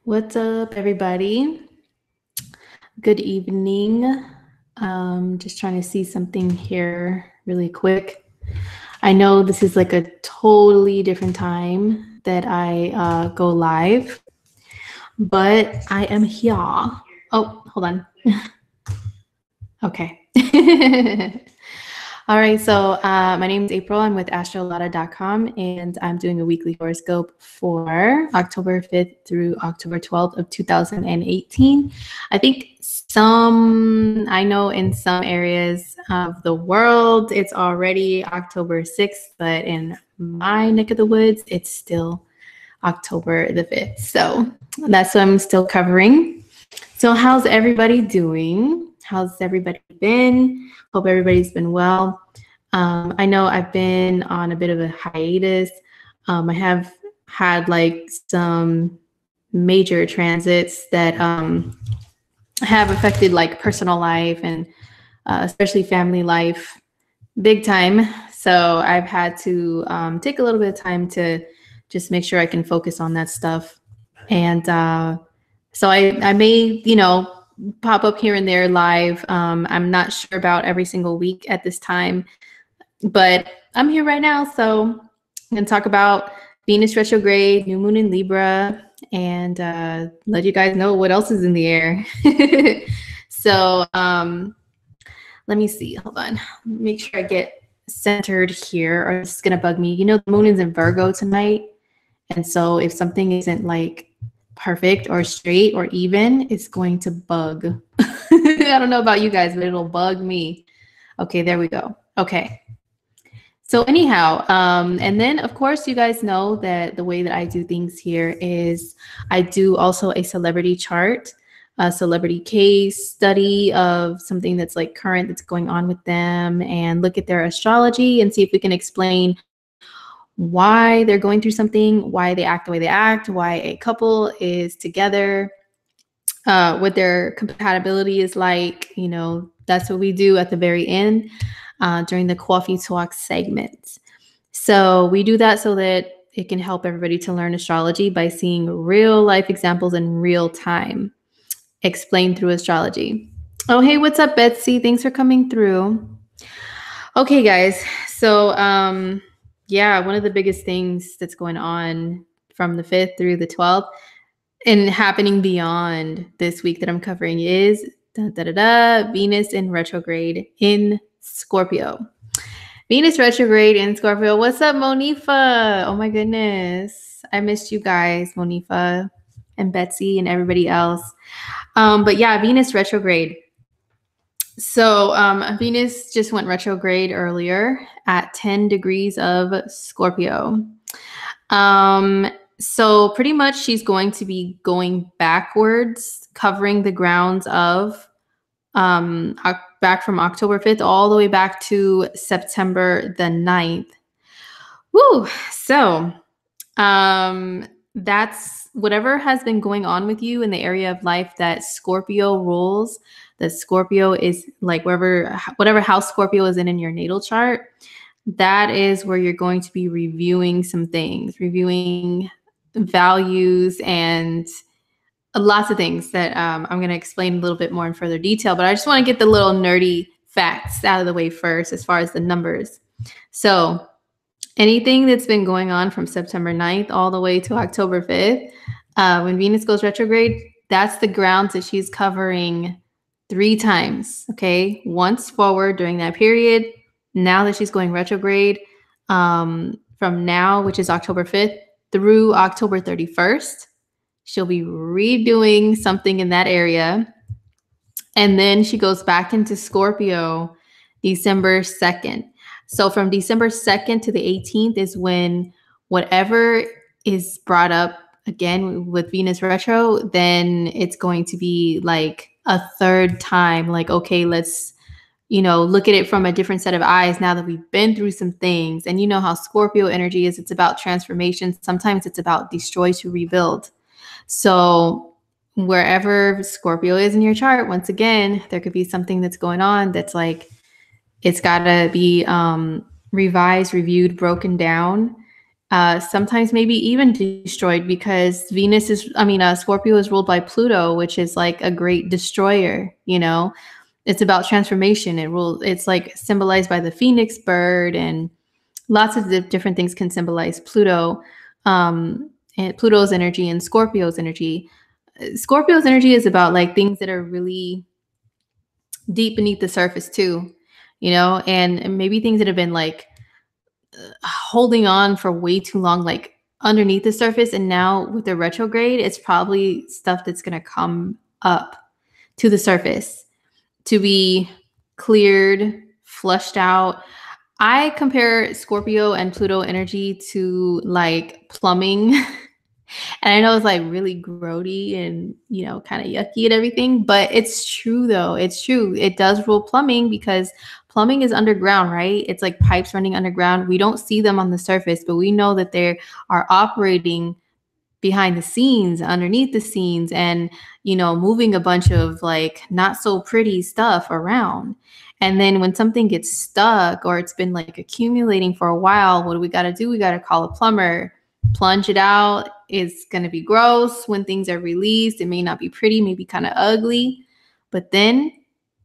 What's up, everybody? Good evening. Just trying to see something here really quick. I know this is like a totally different time that I go live, but I am here. Oh, hold on. Okay. All right, so my name is April. I'm with astrolada.com, and I'm doing a weekly horoscope for October 5th through October 12th of 2018. I think I know in some areas of the world, it's already October 6th, but in my neck of the woods, it's still October the 5th. So that's what I'm still covering. So how's everybody doing? How's everybody been? Hope everybody's been well. I know I've been on a bit of a hiatus. I have had like some major transits that have affected like personal life and especially family life big time. So I've had to take a little bit of time to just make sure I can focus on that stuff. And so I may, pop up here and there live. I'm not sure about every single week at this time, but I'm here right now. So I'm going to talk about Venus retrograde, new moon in Libra, and let you guys know what else is in the air. So let me see. Hold on. Make sure I get centered here, or it's going to bug me. The moon is in Virgo tonight. And so if something isn't like perfect or straight or even, it's going to bug. I don't know about you guys, but it'll bug me. Okay, there we go. Okay. So anyhow, and then of course you guys know that the way that I do things here is I do also a celebrity chart, a celebrity case study of something that's like current that's going on with them, and look at their astrology and see if we can explain why they're going through something, why they act the way they act, why a couple is together, what their compatibility is like. That's what we do at the very end during the coffee talk segment. So we do that so that it can help everybody to learn astrology by seeing real life examples in real time, explained through astrology. Oh, hey, what's up, Betsy? Thanks for coming through. Okay, guys. So, yeah, one of the biggest things that's going on from the 5th through the 12th and happening beyond this week that I'm covering is Venus in retrograde in Scorpio. Venus retrograde in Scorpio. What's up, Monifa? Oh my goodness. I missed you guys, Monifa and Betsy and everybody else. But yeah, Venus retrograde. So Venus just went retrograde earlier at 10 degrees of Scorpio. So pretty much she's going to be going backwards, covering the grounds of back from October 5th all the way back to September the 9th. Woo! So that's whatever has been going on with you in the area of life that Scorpio rules, that Scorpio is like whatever house Scorpio is in your natal chart. That is where you're going to be reviewing some things, reviewing values and lots of things that I'm going to explain a little bit more in further detail. But I just want to get the little nerdy facts out of the way first as far as the numbers. So anything that's been going on from September 9th all the way to October 5th, when Venus goes retrograde, that's the grounds that she's covering 3 times, okay? Once forward during that period. Now that she's going retrograde, from now, which is October 5th, through October 31st, she'll be redoing something in that area. And then she goes back into Scorpio December 2nd. So from December 2nd to the 18th is when whatever is brought up again with Venus retro, then it's going to be like a third time, like, okay, let's, look at it from a different set of eyes now that we've been through some things. And you know how Scorpio energy is. It's about transformation. Sometimes it's about destroy to rebuild. So wherever Scorpio is in your chart, once again, there could be something that's going on that's like, it's got to be revised, reviewed, broken down. sometimes maybe even destroyed, because Scorpio is ruled by Pluto, which is like a great destroyer, you know. It's about transformation. It's like symbolized by the phoenix bird, and lots of different things can symbolize Pluto, and Pluto's energy and Scorpio's energy. Scorpio's energy is about like things that are really deep beneath the surface too, you know, and maybe things that have been like holding on for way too long, like underneath the surface. And now with the retrograde, it's probably stuff that's going to come up to the surface to be cleared, flushed out. I compare Scorpio and Pluto energy to like plumbing. And I know it's like really grody and, you know, kind of yucky and everything, but it's true though. It's true. It does rule plumbing, because plumbing is underground, right? It's like pipes running underground. We don't see them on the surface, but we know that they are operating behind the scenes, underneath the scenes, and, you know, moving a bunch of like not so pretty stuff around. And then when something gets stuck or it's been like accumulating for a while, what do? We got to call a plumber, plunge it out. It's going to be gross when things are released. It may not be pretty, maybe kind of ugly, but then,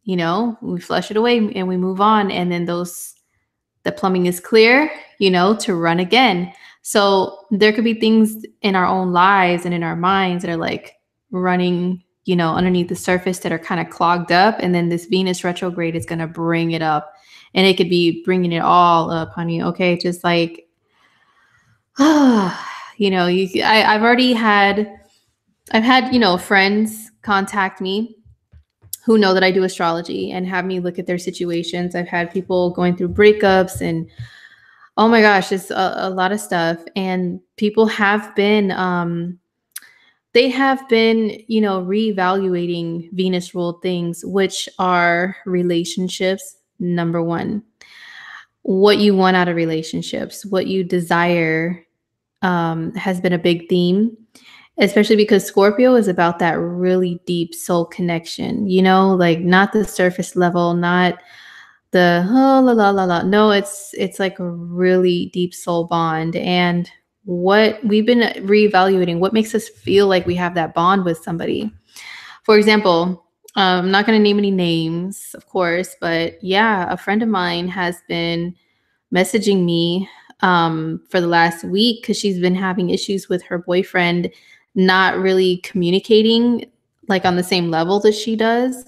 you know, we flush it away and we move on. And then the plumbing is clear, you know, to run again. So there could be things in our own lives and in our minds that are like running, you know, underneath the surface, that are kind of clogged up. And then this Venus retrograde is going to bring it up, and it could be bringing it all up, honey. Okay. Just like, you know, I've had, you know, friends contact me who know that I do astrology and have me look at their situations. I've had people going through breakups and, oh my gosh, it's a lot of stuff. And people have been, they have been, you know, reevaluating Venus ruled things, which are relationships. Number one, what you want out of relationships, what you desire, has been a big theme, especially because Scorpio is about that really deep soul connection, you know, like not the surface level, not the oh la la la la. No, it's like a really deep soul bond. And what we've been reevaluating, what makes us feel like we have that bond with somebody. For example, I'm not going to name any names, of course, but yeah, a friend of mine has been messaging me for the last week, because she's been having issues with her boyfriend not really communicating like on the same level that she does.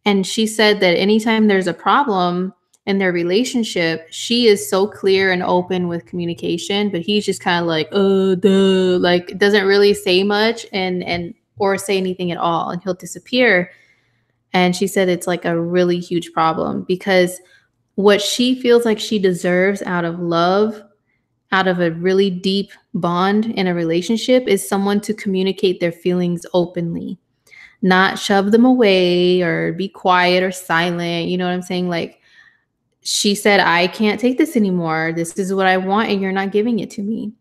And she said that anytime there's a problem in their relationship, she is so clear and open with communication, but he's just kind of like, duh, like doesn't really say much and or say anything at all, and he'll disappear. And she said it's like a really huge problem, because what she feels like she deserves out of love, out of a really deep bond in a relationship, is someone to communicate their feelings openly, not shove them away or be quiet or silent. You know what I'm saying? Like she said, I can't take this anymore. This is what I want, and you're not giving it to me.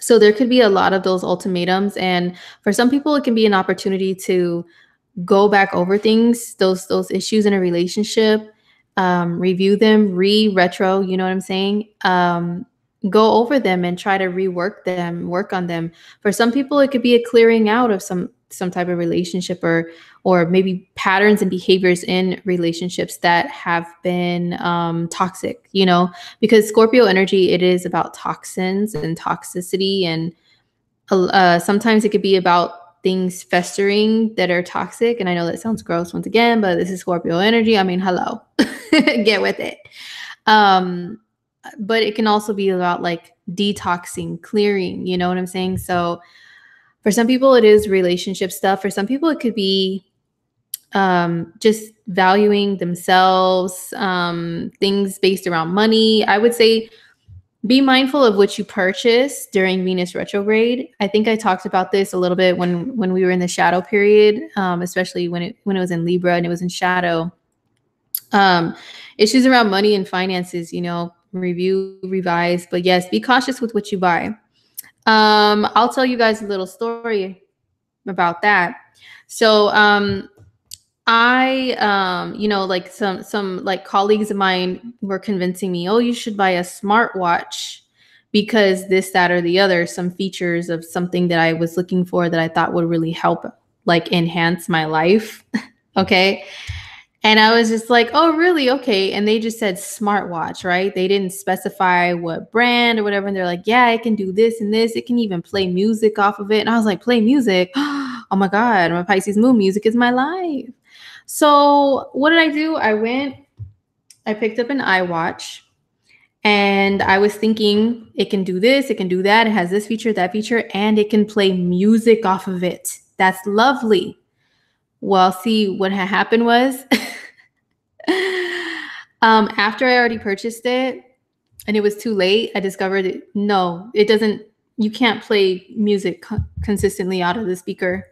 So there could be a lot of those ultimatums. And for some people, it can be an opportunity to go back over things, those issues in a relationship, review them, retro, you know what I'm saying? Go over them and try to rework them, work on them. For some people, it could be a clearing out of some type of relationship, or maybe patterns and behaviors in relationships that have been toxic, you know, because Scorpio energy, it is about toxins and toxicity. And sometimes it could be about things festering that are toxic. And I know that sounds gross once again, but this is Scorpio energy. I mean, hello, get with it. But it can also be about like detoxing, clearing, you know what I'm saying? So for some people, it is relationship stuff. For some people, it could be just valuing themselves, things based around money. I would say be mindful of what you purchase during Venus retrograde. I think I talked about this a little bit when we were in the shadow period, especially when it was in Libra and it was in shadow. Issues around money and finances, you know, review, revise, but yes, be cautious with what you buy. I'll tell you guys a little story about that. So, you know, like some like colleagues of mine were convincing me, oh, you should buy a smartwatch because this, that, or the other, some features of something that I was looking for that I thought would really help like enhance my life. Okay. And I was just like, oh, really? Okay. And they just said smartwatch, right? They didn't specify what brand or whatever. And they're like, yeah, it can do this and this. It can even play music off of it. And I was like, play music? Oh my God, I'm a Pisces moon. Music is my life. So what did I do? I picked up an iWatch and I was thinking it can do this, it can do that. It has this feature, that feature, and it can play music off of it. That's lovely. Well, see, what had happened was after I already purchased it and it was too late, I discovered that no, it doesn't, you can't play music consistently out of the speaker.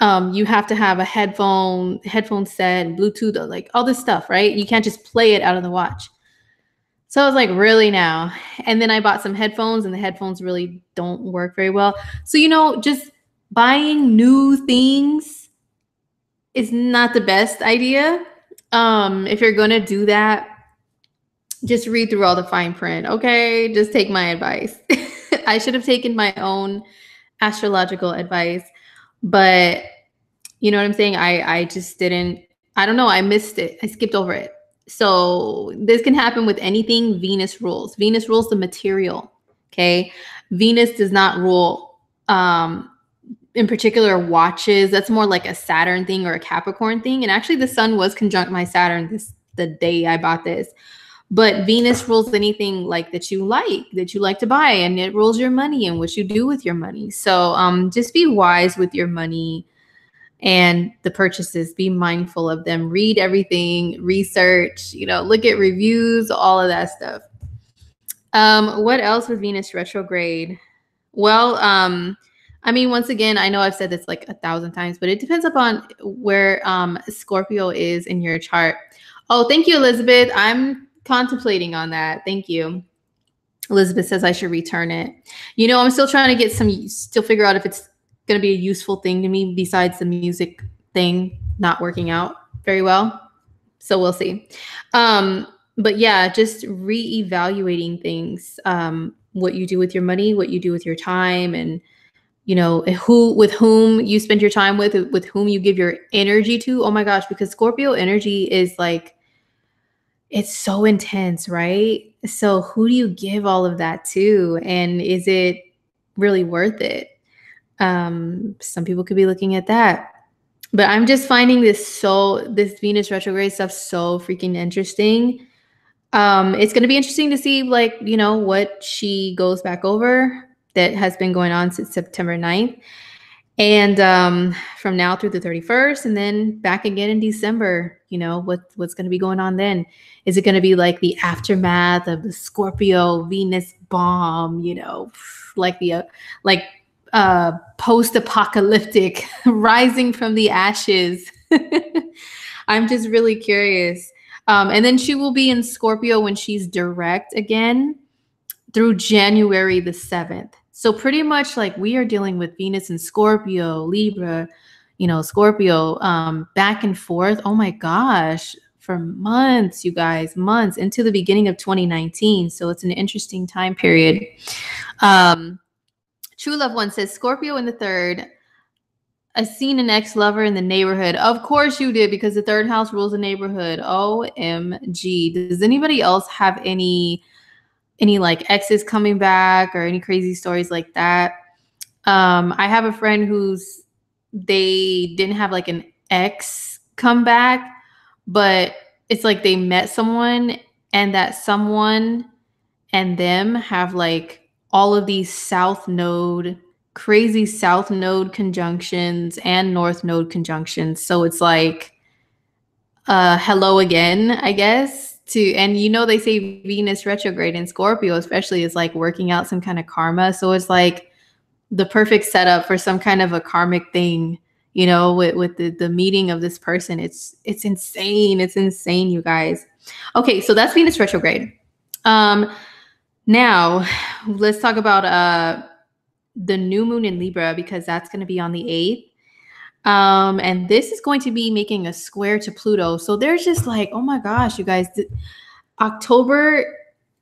You have to have a headphone set, Bluetooth, like all this stuff, right? You can't just play it out of the watch. So I was like, really now? And then I bought some headphones and the headphones really don't work very well. So, just buying new things is not the best idea. If you're going to do that, just read through all the fine print. Okay. Just take my advice. I should have taken my own astrological advice, but you know what I'm saying? I just didn't, I don't know. I missed it. I skipped over it. So this can happen with anything Venus rules. Venus rules the material. Okay. Venus does not rule, in particular watches. That's more like a Saturn thing or a Capricorn thing. And actually the sun was conjunct my Saturn the day I bought this. But Venus rules anything like that you like to buy, and it rules your money and what you do with your money. So just be wise with your money and the purchases. Be mindful of them. Read everything, research, look at reviews, all of that stuff. What else with Venus retrograde? Well, once again, I know I've said this like 1,000 times, but it depends upon where Scorpio is in your chart. Oh, thank you, Elizabeth. I'm contemplating on that. Thank you. Elizabeth says I should return it. I'm still trying to still figure out if it's going to be a useful thing to me besides the music thing not working out very well. So we'll see. But yeah, just reevaluating things, what you do with your money, what you do with your time, and with whom you spend your time with whom you give your energy to. Oh my gosh, because Scorpio energy is like, it's so intense, right? So who do you give all of that to? And is it really worth it? Some people could be looking at that. But I'm just finding this Venus retrograde stuff so freaking interesting. It's going to be interesting to see what she goes back over that has been going on since September 9th. And from now through the 31st, and then back again in December, what's going to be going on then? Is it going to be like the aftermath of the Scorpio Venus bomb, like the post-apocalyptic rising from the ashes? I'm just really curious. And then she will be in Scorpio when she's direct again through January the 7th. So pretty much like we are dealing with Venus and Scorpio, Libra, Scorpio, back and forth. Oh my gosh, for months, you guys, months into the beginning of 2019. So it's an interesting time period. True Love One says, Scorpio in the third. I seen an ex-lover in the neighborhood. Of course you did, because the third house rules the neighborhood. OMG. Does anybody else have any like exes coming back or any crazy stories like that? I have a friend they didn't have like an ex come back, but it's like they met someone, and that someone and them have like all of these crazy south node conjunctions and north node conjunctions. So it's like hello again, I guess. And they say Venus retrograde in Scorpio especially is like working out some kind of karma. So it's like the perfect setup for some kind of a karmic thing, with the meeting of this person. It's insane. It's insane, you guys. Okay, so that's Venus retrograde. Now let's talk about the new moon in Libra, because that's going to be on the 8th. And this is going to be making a square to Pluto. So there's just like, oh my gosh, you guys, October,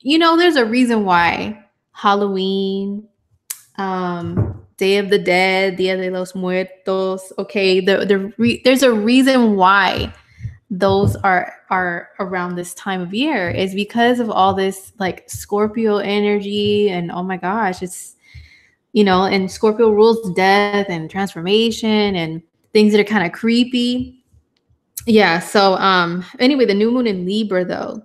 there's a reason why Halloween, Day of the Dead, Dia de los Muertos. Okay, there's a reason why those are around this time of year, is because of all this like Scorpio energy. And oh my gosh, it's, and Scorpio rules death and transformation and things that are kind of creepy. Yeah. So anyway, the new moon in Libra though.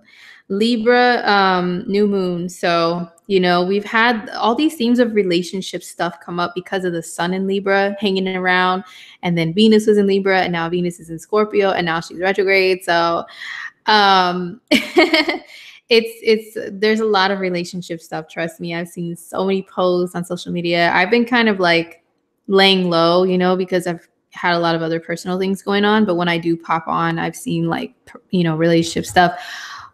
Libra new moon. So, we've had all these themes of relationship stuff come up because of the sun in Libra hanging around, and then Venus was in Libra, and now Venus is in Scorpio, and now she's retrograde. So it's there's a lot of relationship stuff. Trust me. I've seen so many posts on social media. I've been kind of like laying low, because I've had a lot of other personal things going on. But when I do pop on, I've seen like, relationship stuff.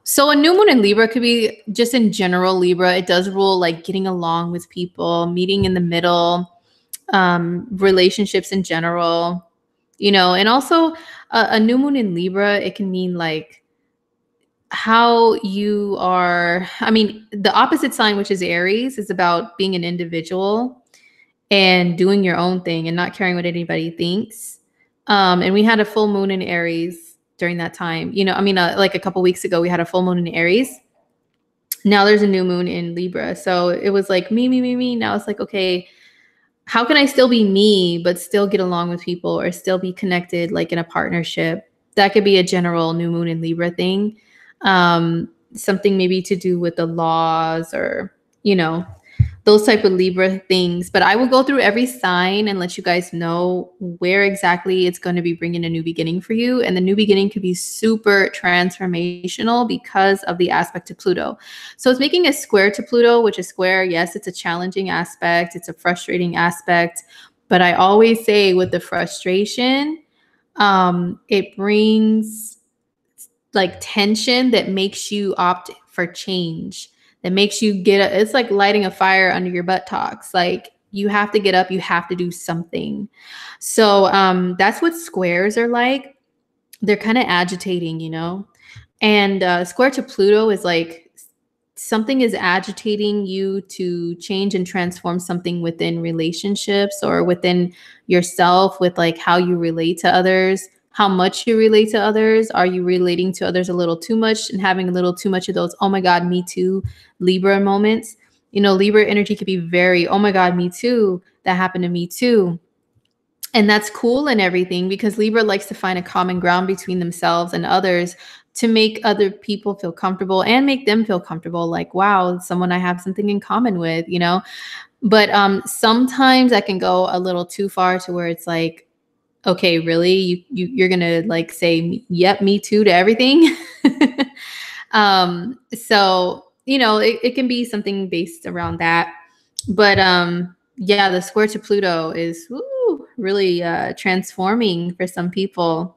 So a new moon in Libra could be just in general Libra. It does rule like getting along with people, meeting in the middle, relationships in general, and also a new moon in Libra, it can mean like how you are. I mean, the opposite sign, which is Aries, is about being an individual and doing your own thing and not caring what anybody thinks. And we had a full moon in Aries during that time. Like a couple weeks ago, we had a full moon in Aries. Now there's a new moon in Libra. So it was like me. Now it's like, okay, how can I still be me, but still get along with people or still be connected, like in a partnership? That could be a general new moon in Libra thing. Something maybe to do with the laws or, those type of Libra things. But I will go through every sign and let you guys know where exactly it's going to be bringing a new beginning for you. And the new beginning could be super transformational because of the aspect to Pluto. So it's making a square to Pluto, which is square. Yes, it's a challenging aspect. It's a frustrating aspect. But I always say with the frustration, it brings like tension that makes you opt for change. That makes you it's like lighting a fire under your buttocks. Like you have to get up, you have to do something. So that's what squares are like. They're kind of agitating, and square to Pluto is like something is agitating you to change and transform something within relationships or within yourself, with like how you relate to others. How much you relate to others. Are you relating to others a little too much and having a little too much of those, oh my God, me too, Libra moments? Libra energy could be very, oh my God, me too. That happened to me too. And that's cool and everything, because Libra likes to find a common ground between themselves and others to make other people feel comfortable and make them feel comfortable. Like, wow, someone I have something in common with, But sometimes I can go a little too far to where it's like, okay, really? You're going to like say, yep, me too to everything. So, it can be something based around that. But yeah, the square to Pluto is really transforming for some people.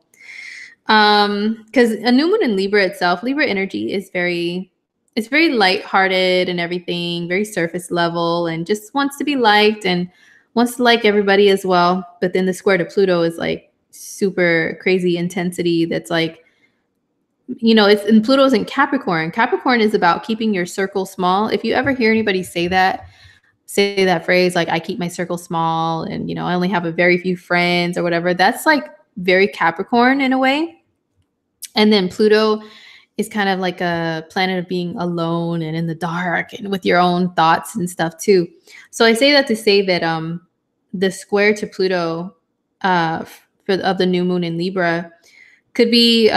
Because a new moon in Libra itself, Libra energy is it's very lighthearted and everything, very surface level, and just wants to be liked and wants to like everybody as well. But then the square to Pluto is like super crazy intensity. That's like, it's, and Pluto's in Capricorn. Capricorn is about keeping your circle small. If you ever hear anybody say that phrase, like I keep my circle small and, I only have a very few friends or whatever, that's like very Capricorn in a way. And then Pluto is kind of like a planet of being alone and in the dark and with your own thoughts and stuff too. So I say that to say that the square to Pluto of the new moon in Libra could be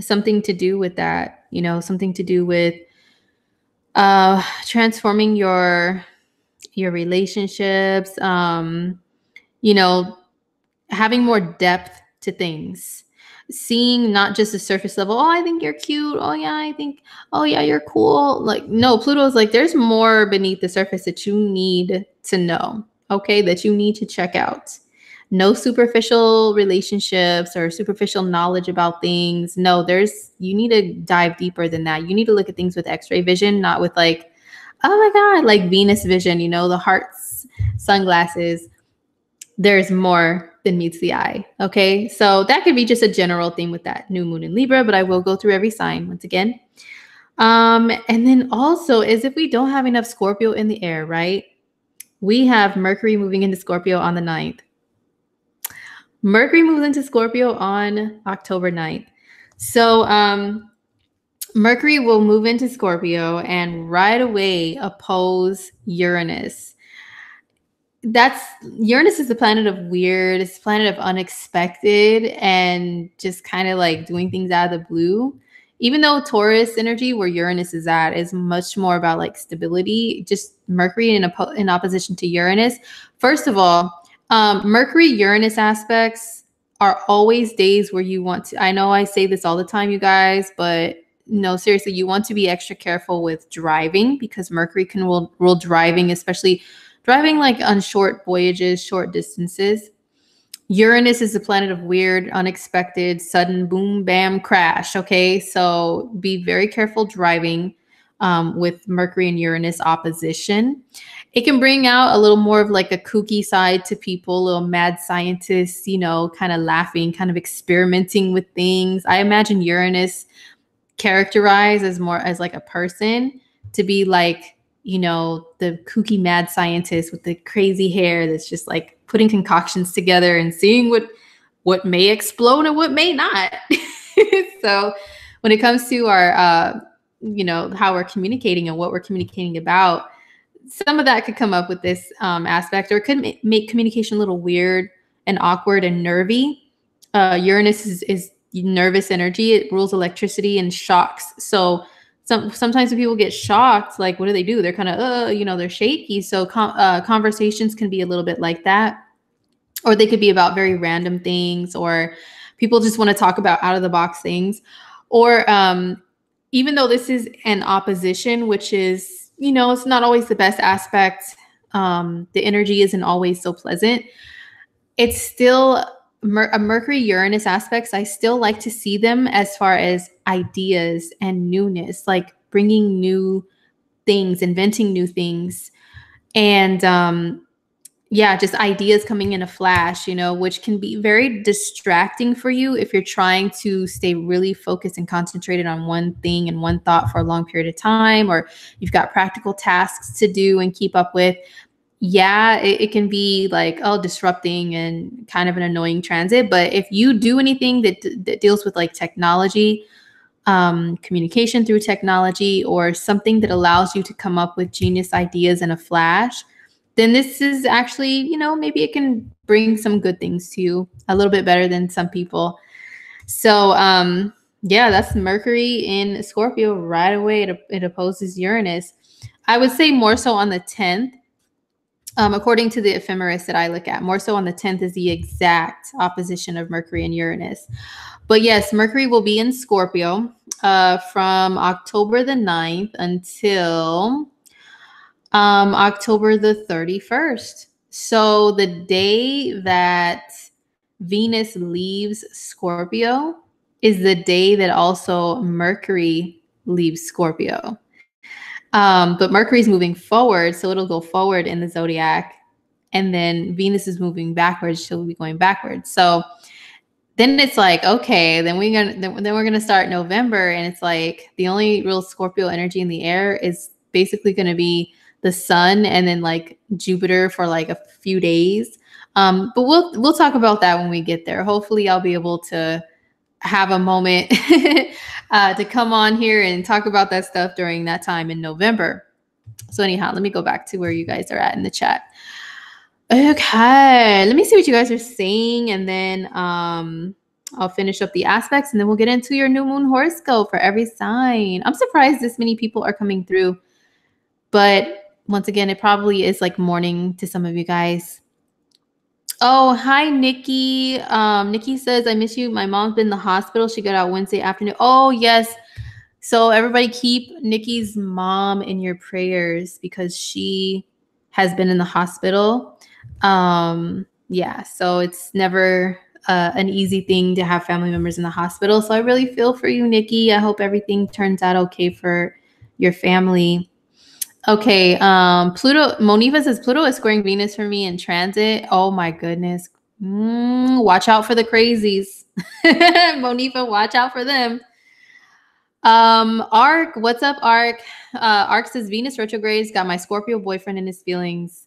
something to do with that, something to do with transforming your relationships, having more depth to things. Seeing not just the surface level, oh, I think you're cute. Oh, yeah, oh, yeah, you're cool. Like, no, Pluto's like, there's more beneath the surface that you need to know, okay, that you need to check out. No superficial relationships or superficial knowledge about things. No, you need to dive deeper than that. You need to look at things with X-ray vision, not with like, oh my God, like Venus vision, the hearts, sunglasses. There's more than meets the eye. Okay. So that could be just a general thing with that new moon in Libra, but I will go through every sign once again. And then also, as if we don't have enough Scorpio in the air, right? We have Mercury moving into Scorpio on the 9th. Mercury moves into Scorpio on October 9th. So Mercury will move into Scorpio and right away oppose Uranus. Uranus is the planet of weird, it's the planet of unexpected and just kind of like doing things out of the blue. Even though Taurus energy, where Uranus is at, is much more about like stability, just Mercury in opposition to Uranus. First of all, Mercury Uranus aspects are always days where you want to, I know I say this all the time, you guys, but no, seriously, you want to be extra careful with driving because Mercury can rule driving, especially driving like on short voyages, short distances. Uranus is the planet of weird, unexpected, sudden boom, bam, crash. Okay, so be very careful driving with Mercury and Uranus opposition. It can bring out a little more of like a kooky side to people, a little mad scientists, you know, kind of laughing, kind of experimenting with things. I imagine Uranus characterized as more as like a person to be like, you know, the kooky mad scientist with the crazy hair that's just like putting concoctions together and seeing what may explode and what may not. So when it comes to our, you know, how we're communicating and what we're communicating about, some of that could come up with this aspect, or it could make communication a little weird and awkward and nervy. Uranus is nervous energy. It rules electricity and shocks. So sometimes when people get shocked, like, what do? They're kind of, you know, they're shaky. So conversations can be a little bit like that. Or they could be about very random things, or people just want to talk about out of the box things. Or even though this is an opposition, which is, you know, it's not always the best aspect. The energy isn't always so pleasant. It's still a Mercury-Uranus aspects. I still like to see them as far as ideas and newness, like bringing new things, inventing new things. And yeah, just ideas coming in a flash, you know, which can be very distracting for you if you're trying to stay really focused and concentrated on one thing and one thought for a long period of time, or you've got practical tasks to do and keep up with. Yeah, it can be like, oh, disrupting and kind of an annoying transit. But if you do anything that deals with like technology, communication through technology, or something that allows you to come up with genius ideas in a flash, then this is actually, you know, maybe it can bring some good things to you a little bit better than some people. So, yeah, that's Mercury in Scorpio right away. It opposes Uranus. I would say more so on the 10th. According to the ephemeris that I look at, more so on the 10th is the exact opposition of Mercury and Uranus. But yes, Mercury will be in Scorpio from October the 9th until October the 31st. So the day that Venus leaves Scorpio is the day that also Mercury leaves Scorpio. But Mercury's moving forward, so it'll go forward in the zodiac. And then Venus is moving backwards, she'll be going backwards. So then it's like, okay, then we're gonna start November, and it's like the only real Scorpio energy in the air is basically gonna be the sun and then like Jupiter for like a few days. But we'll talk about that when we get there. Hopefully I'll be able to have a moment to come on here and talk about that stuff during that time in November. So anyhow, let me go back to where you guys are at in the chat. Okay, let me see what you guys are saying, and then I'll finish up the aspects, and then we'll get into your new moon horoscope for every sign. I'm surprised this many people are coming through, but once again, it probably is like morning to some of you guys. Oh, hi, Nikki. Nikki says, I miss you. My mom's been in the hospital. She got out Wednesday afternoon. Oh, yes. So everybody keep Nikki's mom in your prayers because she has been in the hospital. Yeah, so it's never an easy thing to have family members in the hospital. So I really feel for you, Nikki. I hope everything turns out okay for your family. Okay, Pluto, Monifa says, Pluto is squaring Venus for me in transit. Oh my goodness. Watch out for the crazies. Monifa, watch out for them. Arc, what's up, Arc? Arc says Venus retrogrades got my Scorpio boyfriend in his feelings.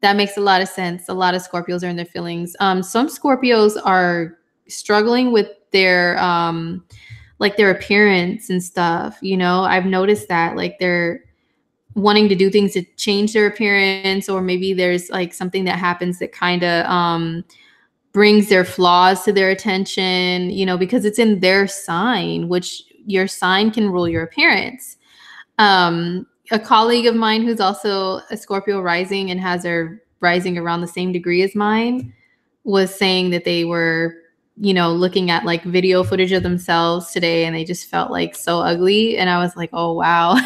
That makes a lot of sense. A lot of Scorpios are in their feelings. Some Scorpios are struggling with their like their appearance and stuff. You know, I've noticed that like they're wanting to do things to change their appearance, or maybe there's like something that happens that kind of brings their flaws to their attention, you know, because it's in their sign, which your sign can rule your appearance. A colleague of mine who's also a Scorpio rising and has their rising around the same degree as mine was saying that they were, you know, looking at like video footage of themselves today and they just felt like so ugly. And I was like, oh, wow.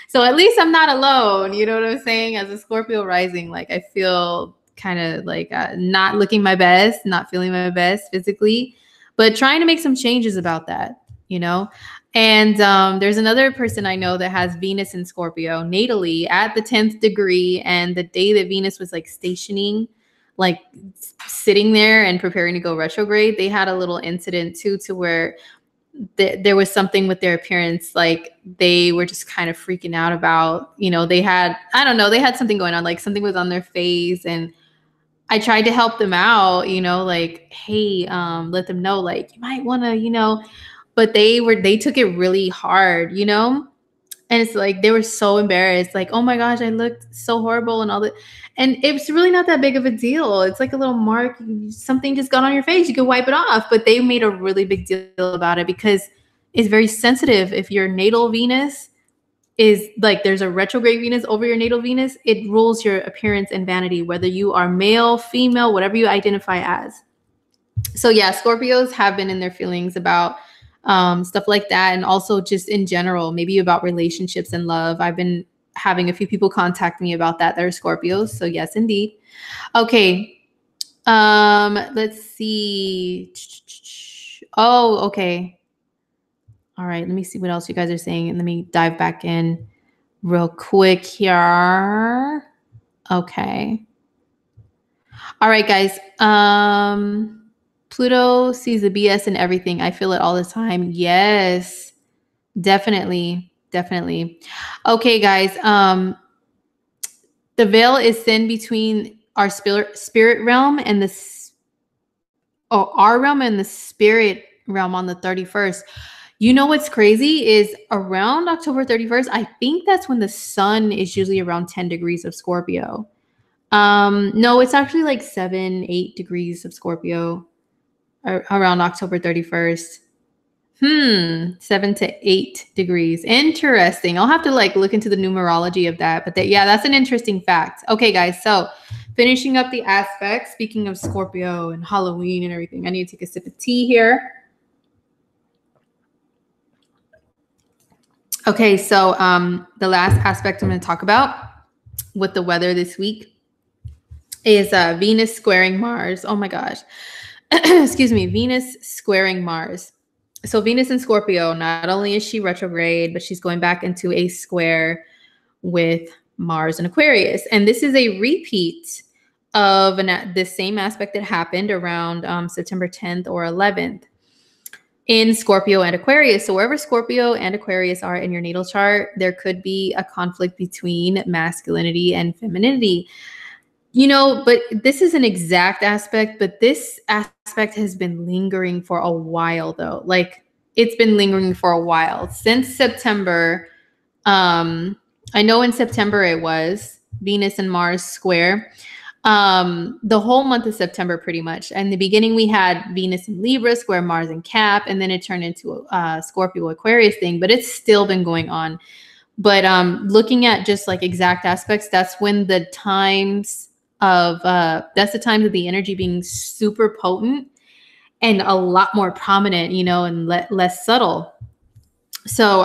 So at least I'm not alone. You know what I'm saying? As a Scorpio rising, like I feel kind of like not looking my best, not feeling my best physically, but trying to make some changes about that, you know? And there's another person I know that has Venus in Scorpio natally at the 10th degree. And the day that Venus was like stationing, like sitting there and preparing to go retrograde, they had a little incident too, to where there was something with their appearance. Like they were just kind of freaking out about, you know, they had, I don't know, they had something going on, like something was on their face. And I tried to help them out, you know, like, hey, let them know, like, you might want to, you know, but they took it really hard, you know? And it's like, they were so embarrassed, like, oh my gosh, I looked so horrible and all that. And it's really not that big of a deal. It's like a little mark, something just got on your face, you can wipe it off. But they made a really big deal about it because it's very sensitive. If your natal Venus is like, there's a retrograde Venus over your natal Venus, it rules your appearance and vanity, whether you are male, female, whatever you identify as. So yeah, Scorpios have been in their feelings about stuff like that. And also just in general, maybe about relationships and love. I've been having a few people contact me about that. They're Scorpios. So yes, indeed. Okay. Let's see. Oh, okay. All right. Let me see what else you guys are saying. And let me dive back in real quick here. Okay. All right, guys. Pluto sees the BS in everything. I feel it all the time. Yes, definitely. Definitely. Okay, guys. The veil is thin between our spirit realm and our realm and the spirit realm on the 31st. You know what's crazy is around October 31st, I think that's when the sun is usually around 10 degrees of Scorpio. No, it's actually like 7-8 degrees of Scorpio around October 31st. 7 to 8 degrees. Interesting. I'll have to like look into the numerology of that. But yeah, that's an interesting fact. Okay, guys. So finishing up the aspects, speaking of Scorpio and Halloween and everything, I need to take a sip of tea here. Okay, so the last aspect I'm going to talk about with the weather this week is Venus squaring Mars. Oh my gosh. Excuse me. Venus squaring Mars. So Venus in Scorpio, not only is she retrograde, but she's going back into a square with Mars and Aquarius. And this is a repeat of the same aspect that happened around September 10th or 11th in Scorpio and Aquarius. So wherever Scorpio and Aquarius are in your natal chart, there could be a conflict between masculinity and femininity. You know, but this is an exact aspect, but this aspect has been lingering for a while though. Like it's been lingering for a while since September. I know in September it was Venus and Mars square. The whole month of September pretty much. And in the beginning we had Venus in Libra square Mars in Cap, and then it turned into a Scorpio Aquarius thing, but it's still been going on. But looking at just like exact aspects, that's when the times of that's the times of the energy being super potent and a lot more prominent, you know, and less subtle. So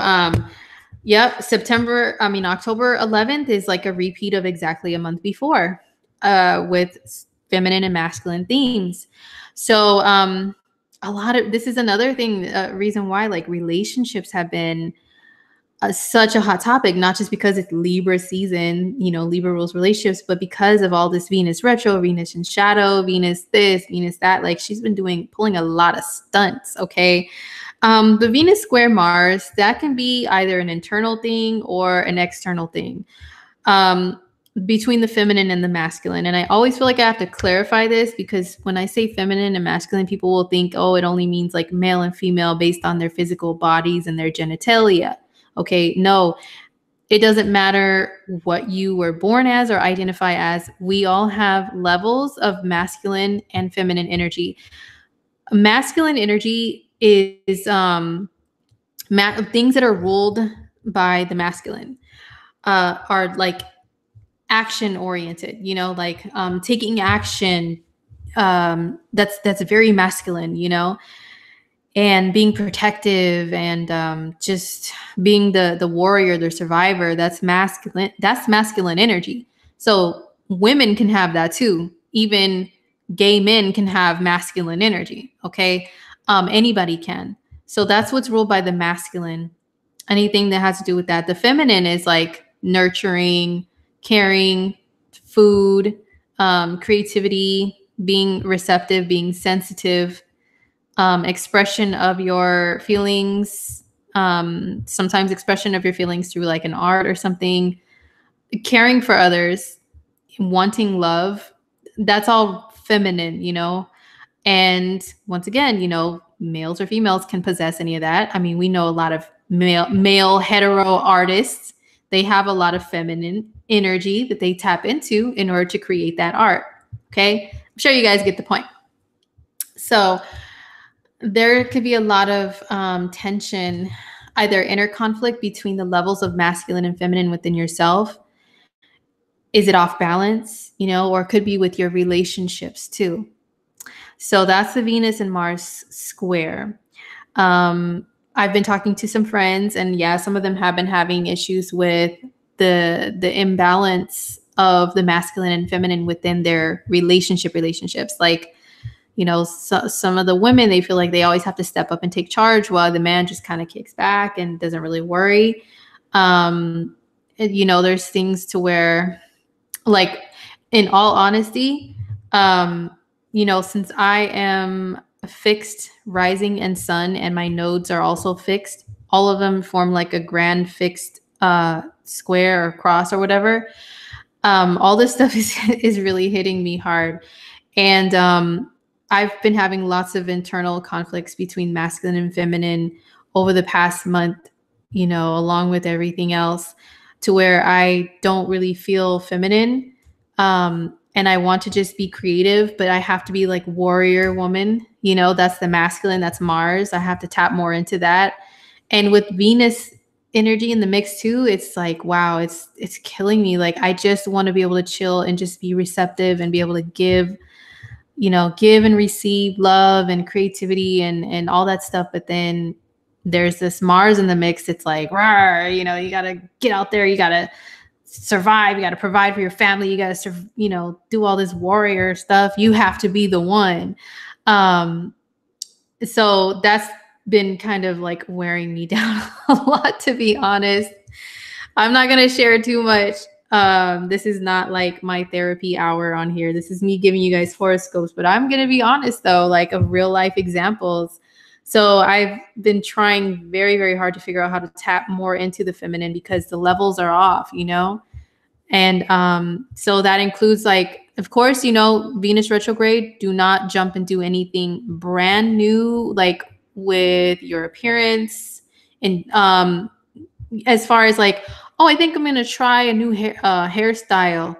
yep, October 11th is like a repeat of exactly a month before with feminine and masculine themes. So this is another thing, reason why like relationships have been such a hot topic, not just because it's Libra season, you know, Libra rules relationships, but because of all this Venus retro, Venus in shadow, Venus this, Venus that. Like, she's been pulling a lot of stunts. Okay. The Venus square Mars, that can be either an internal thing or an external thing, between the feminine and the masculine. And I always feel like I have to clarify this, because when I say feminine and masculine, people will think, oh, it only means like male and female based on their physical bodies and their genitalia. Okay, no, it doesn't matter what you were born as or identify as. We all have levels of masculine and feminine energy. Masculine energy is things that are ruled by the masculine are like action oriented, you know, like taking action. That's very masculine, you know, and being protective and just being the warrior, the survivor. That's masculine. That's masculine energy. So women can have that too. Even gay men can have masculine energy. Okay. Anybody can. So that's what's ruled by the masculine. Anything that has to do with that. The feminine is like nurturing, caring, food, creativity, being receptive, being sensitive, expression of your feelings, sometimes expression of your feelings through like an art or something, caring for others, wanting love. That's all feminine, you know. And once again, you know, males or females can possess any of that. I mean, we know a lot of male hetero artists. They have a lot of feminine energy that they tap into in order to create that art. Okay. I'm sure you guys get the point. So there could be a lot of tension, either inner conflict between the levels of masculine and feminine within yourself. Is it off balance, you know, or it could be with your relationships too. So that's the Venus and Mars square. I've been talking to some friends, and yeah, some of them have been having issues with the imbalance of the masculine and feminine within their relationships. Like, you know, some of the women, they feel like they always have to step up and take charge, while the man just kind of kicks back and doesn't really worry. And, you know, there's things to where, like, in all honesty, you know, since I am fixed rising and sun, and my nodes are also fixed, all of them form like a grand fixed square or cross or whatever. All this stuff is really hitting me hard. And I've been having lots of internal conflicts between masculine and feminine over the past month, you know, along with everything else, to where I don't really feel feminine. And I want to just be creative, but I have to be like warrior woman. You know, that's the masculine, that's Mars. I have to tap more into that. And with Venus energy in the mix too, it's like, wow, it's killing me. Like, I just want to be able to chill and just be receptive and be able to give and receive love and creativity and all that stuff. But then there's this Mars in the mix. It's like, rawr, you know, you got to get out there. You got to survive. You got to provide for your family. You got to, you know, do all this warrior stuff. You have to be the one. So that's been kind of like wearing me down a lot, to be honest. I'm not going to share too much. This is not like my therapy hour on here. This is me giving you guys horoscopes, but I'm going to be honest though, like, of real life examples. So I've been trying very, very hard to figure out how to tap more into the feminine, because the levels are off, you know? And so that includes, like, of course, you know, Venus retrograde, do not jump and do anything brand new, like with your appearance. And as far as like, oh, I think I'm going to try a new hairstyle,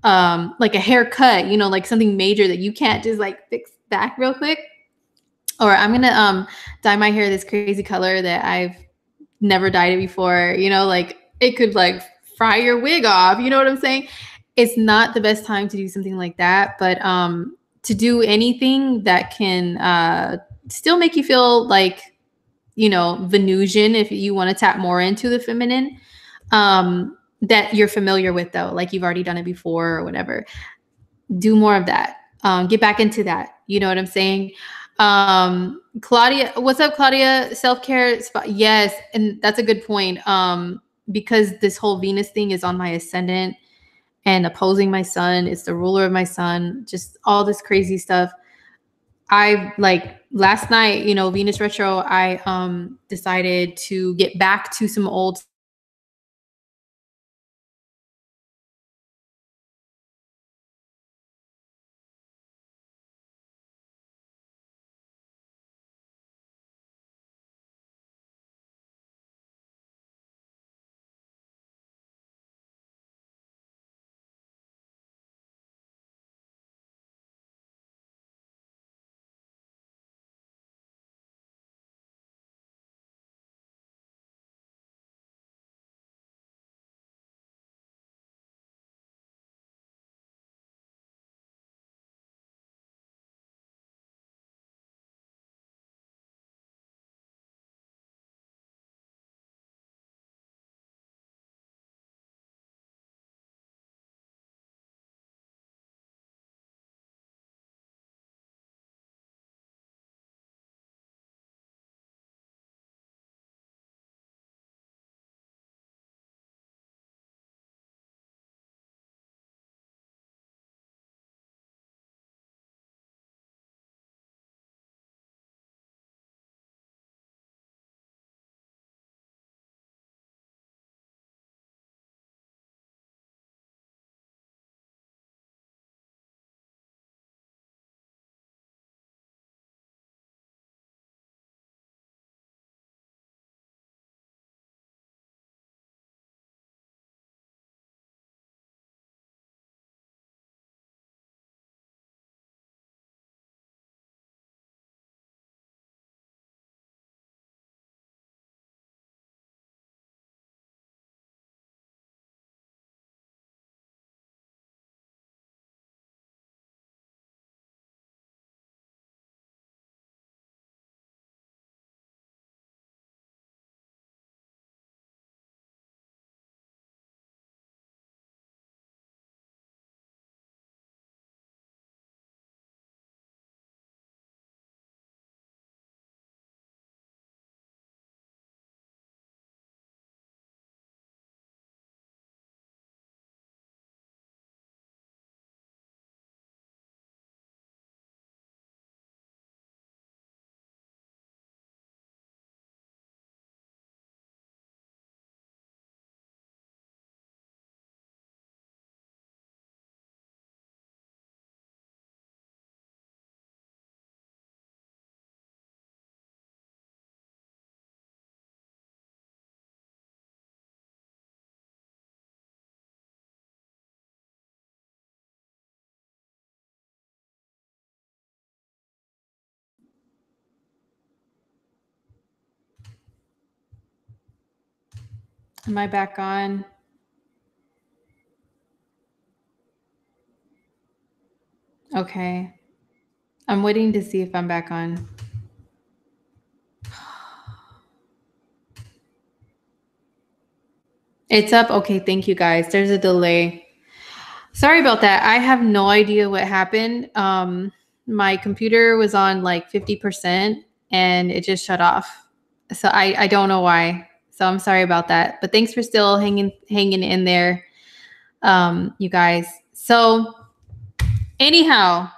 like a haircut, you know, like something major that you can't just like fix back real quick. Or I'm going to dye my hair this crazy color that I've never dyed it before, you know, like it could like fry your wig off. You know what I'm saying? It's not the best time to do something like that, but to do anything that can still make you feel like, you know, Venusian, if you want to tap more into the feminine, that you're familiar with though, like you've already done it before or whatever. Do more of that. Get back into that. You know what I'm saying? Claudia, what's up, Claudia? Self-care spot. Yes, and that's a good point. Because this whole Venus thing is on my ascendant and opposing my sun. It's the ruler of my sun. Just all this crazy stuff. I like last night, you know, Venus retro, I decided to get back to some old Am I back on? Okay. I'm waiting to see if I'm back on. It's up. Okay, thank you guys. There's a delay. Sorry about that. I have no idea what happened. My computer was on like 50% and it just shut off. So I don't know why. So I'm sorry about that. But thanks for still hanging in there, you guys. So anyhow,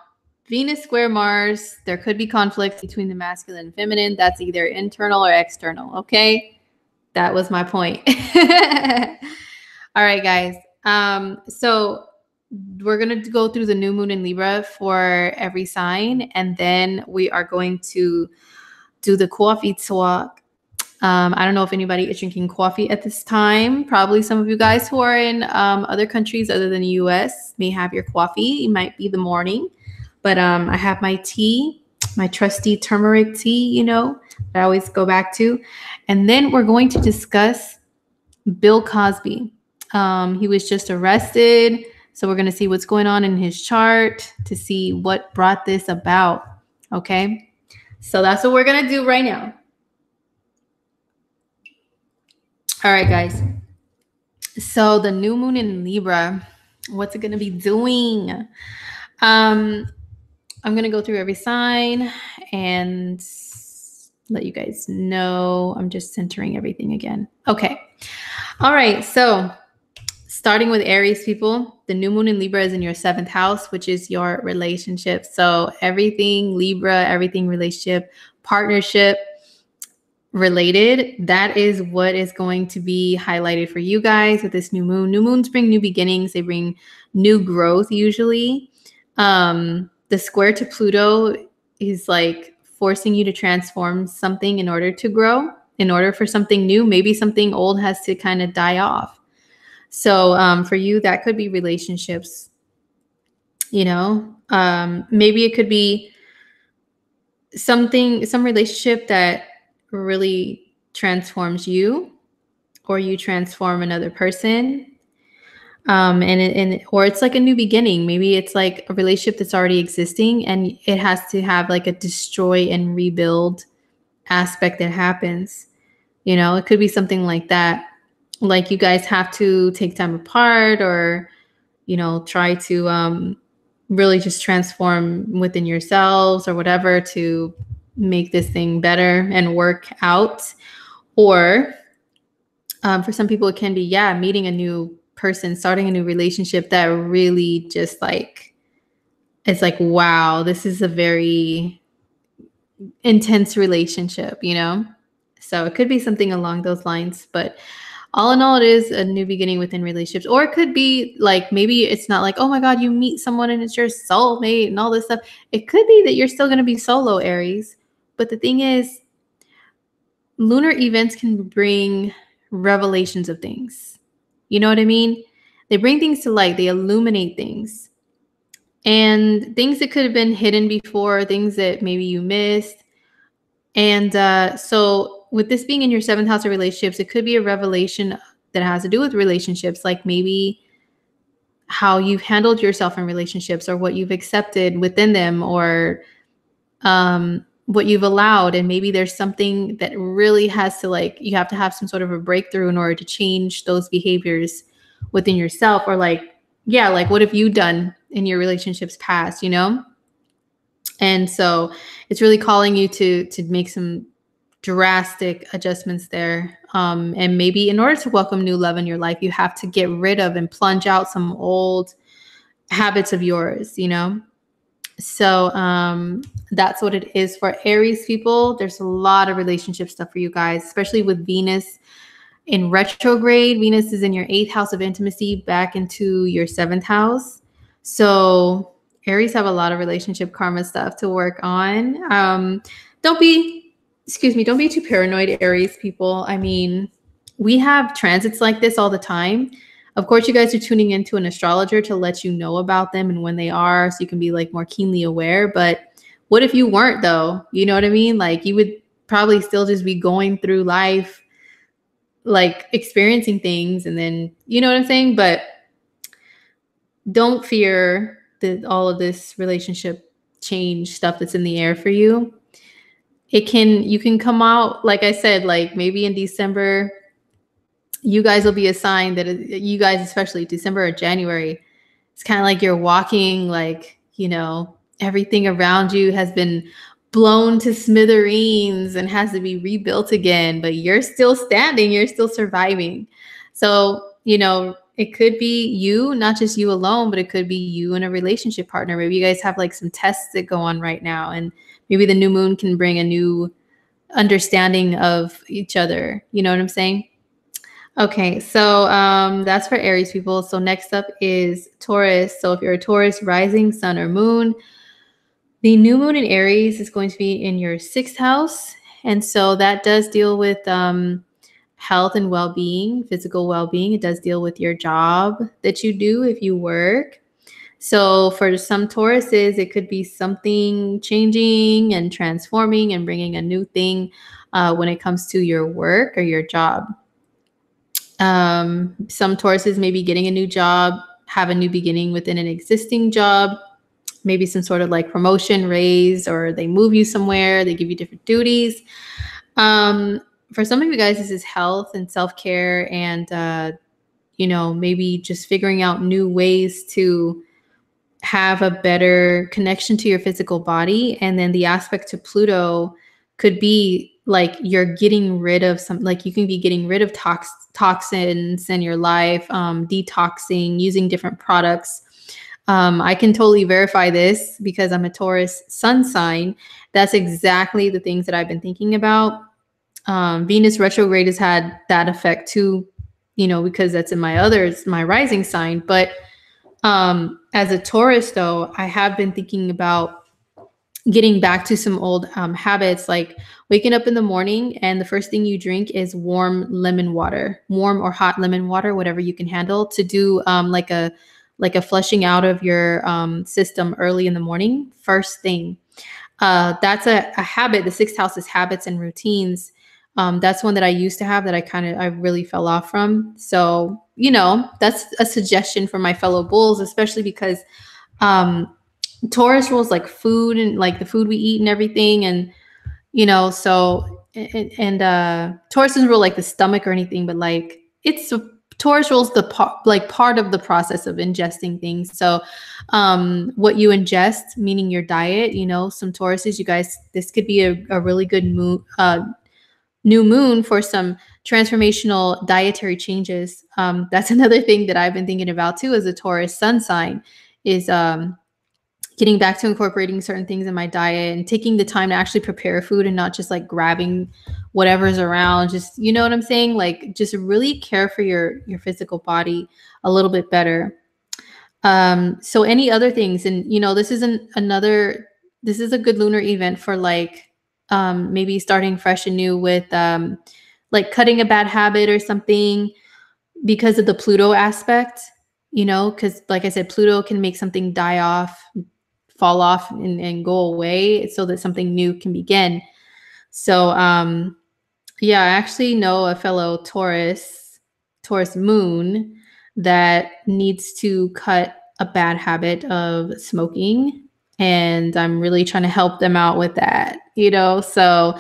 Venus square Mars, there could be conflict between the masculine and feminine. That's either internal or external. Okay. That was my point. All right, guys. So we're going to go through the new moon in Libra for every sign. And then we are going to do the coffee talk. I don't know if anybody is drinking coffee at this time. Probably some of you guys who are in other countries other than the US may have your coffee. It might be the morning. But I have my tea, my trusty turmeric tea, you know, that I always go back to. And then we're going to discuss Bill Cosby. He was just arrested. So we're going to see what's going on in his chart to see what brought this about. Okay. So that's what we're going to do right now. All right, guys. So the new moon in Libra, what's it going to be doing? I'm going to go through every sign and let you guys know. I'm just centering everything again. Okay. All right. So starting with Aries people, the new moon in Libra is in your 7th house, which is your relationship. So everything Libra, everything relationship, partnership related, that is what is going to be highlighted for you guys with this new moon. New moons bring new beginnings. They bring new growth usually. The square to Pluto is like forcing you to transform something in order to grow, in order for something new. Maybe something old has to kind of die off. So for you, that could be relationships, you know, maybe it could be some relationship that really transforms you, or you transform another person. Or it's like a new beginning. Maybe it's like a relationship that's already existing and it has to have like a destroy and rebuild aspect that happens. You know, it could be something like that. Like you guys have to take time apart, or, you know, try to really just transform within yourselves or whatever to make this thing better and work out. Or for some people, it can be, meeting a new person, starting a new relationship that really just like, it's like, wow, this is a very intense relationship, you know? So it could be something along those lines, but all in all, it is a new beginning within relationships. Or it could be like, maybe it's not like, oh my God, you meet someone and it's your soulmate and all this stuff. It could be that you're still going to be solo, Aries. But the thing is, lunar events can bring revelations of things. You know what I mean? They bring things to light. They illuminate things. And things that could have been hidden before, things that maybe you missed. And so with this being in your 7th house of relationships, it could be a revelation that has to do with relationships, like maybe how you've handled yourself in relationships, or what you've accepted within them, or what you've allowed. And maybe there's something that really has to, like, you have to have some sort of a breakthrough in order to change those behaviors within yourself. Or like, like what have you done in your relationships past, you know? And so it's really calling you to make some drastic adjustments there. And maybe in order to welcome new love in your life, you have to get rid of and plunge out some old habits of yours, you know? So that's what it is for Aries people. There's a lot of relationship stuff for you guys, especially with Venus in retrograde. Venus is in your 8th house of intimacy, back into your 7th house. So Aries have a lot of relationship karma stuff to work on. Don't be too paranoid, Aries people. I mean, we have transits like this all the time. Of course, you guys are tuning into an astrologer to let you know about them and when they are, so you can be like more keenly aware. But what if you weren't, though? You know what I mean? Like, you would probably still just be going through life, like experiencing things, and then, you know what I'm saying? But don't fear all of this relationship change stuff that's in the air for you. You can come out, like I said, like maybe in December, you guys will be a sign that you guys, especially December or January, it's kind of like you're walking, like, you know, everything around you has been blown to smithereens and has to be rebuilt again, but you're still standing, you're still surviving. So, you know, it could be you, not just you alone, but it could be you and a relationship partner. Maybe you guys have like some tests that go on right now, and maybe the new moon can bring a new understanding of each other. You know what I'm saying? Okay, so that's for Aries people. So next up is Taurus. So if you're a Taurus rising, sun, or moon, the new moon in Aries is going to be in your 6th house. And so that does deal with health and well-being, physical well-being. It does deal with your job that you do if you work. So for some Tauruses, it could be something changing and transforming and bringing a new thing when it comes to your work or your job. Some Tauruses may be getting a new job, have a new beginning within an existing job, maybe some sort of like promotion, raise, or they move you somewhere, they give you different duties. For some of you guys, this is health and self-care, and, you know, maybe just figuring out new ways to have a better connection to your physical body. And then the aspect to Pluto could be like you're getting rid of some, like you can be getting rid of toxins in your life, detoxing, using different products. I can totally verify this because I'm a Taurus sun sign. That's exactly the things that I've been thinking about. Venus retrograde has had that effect too, you know, because that's in my rising sign. But as a Taurus, though, I have been thinking about getting back to some old habits, like waking up in the morning and the first thing you drink is warm lemon water, warm or hot lemon water, whatever you can handle, to do like a flushing out of your system early in the morning, first thing. That's a habit. The sixth house is habits and routines. That's one that I used to have that I really fell off from. So, you know, that's a suggestion for my fellow bulls, especially because Taurus rules like food and like the food we eat and everything. And, you know, so, and Taurus doesn't rule like the stomach or anything, but like Taurus rules the part of the process of ingesting things. So what you ingest, meaning your diet, you know, some Tauruses, you guys, this could be a really good new moon for some transformational dietary changes. That's another thing that I've been thinking about too as a Taurus sun sign is getting back to incorporating certain things in my diet and taking the time to actually prepare food and not just like grabbing whatever's around. Just, you know what I'm saying? Like just really care for your physical body a little bit better. So any other things, and you know, this is a good lunar event for like maybe starting fresh and new with like cutting a bad habit or something because of the Pluto aspect, you know, because like I said, Pluto can make something die off, fall off and go away so that something new can begin. So yeah, I actually know a fellow Taurus moon that needs to cut a bad habit of smoking, and I'm really trying to help them out with that, you know. So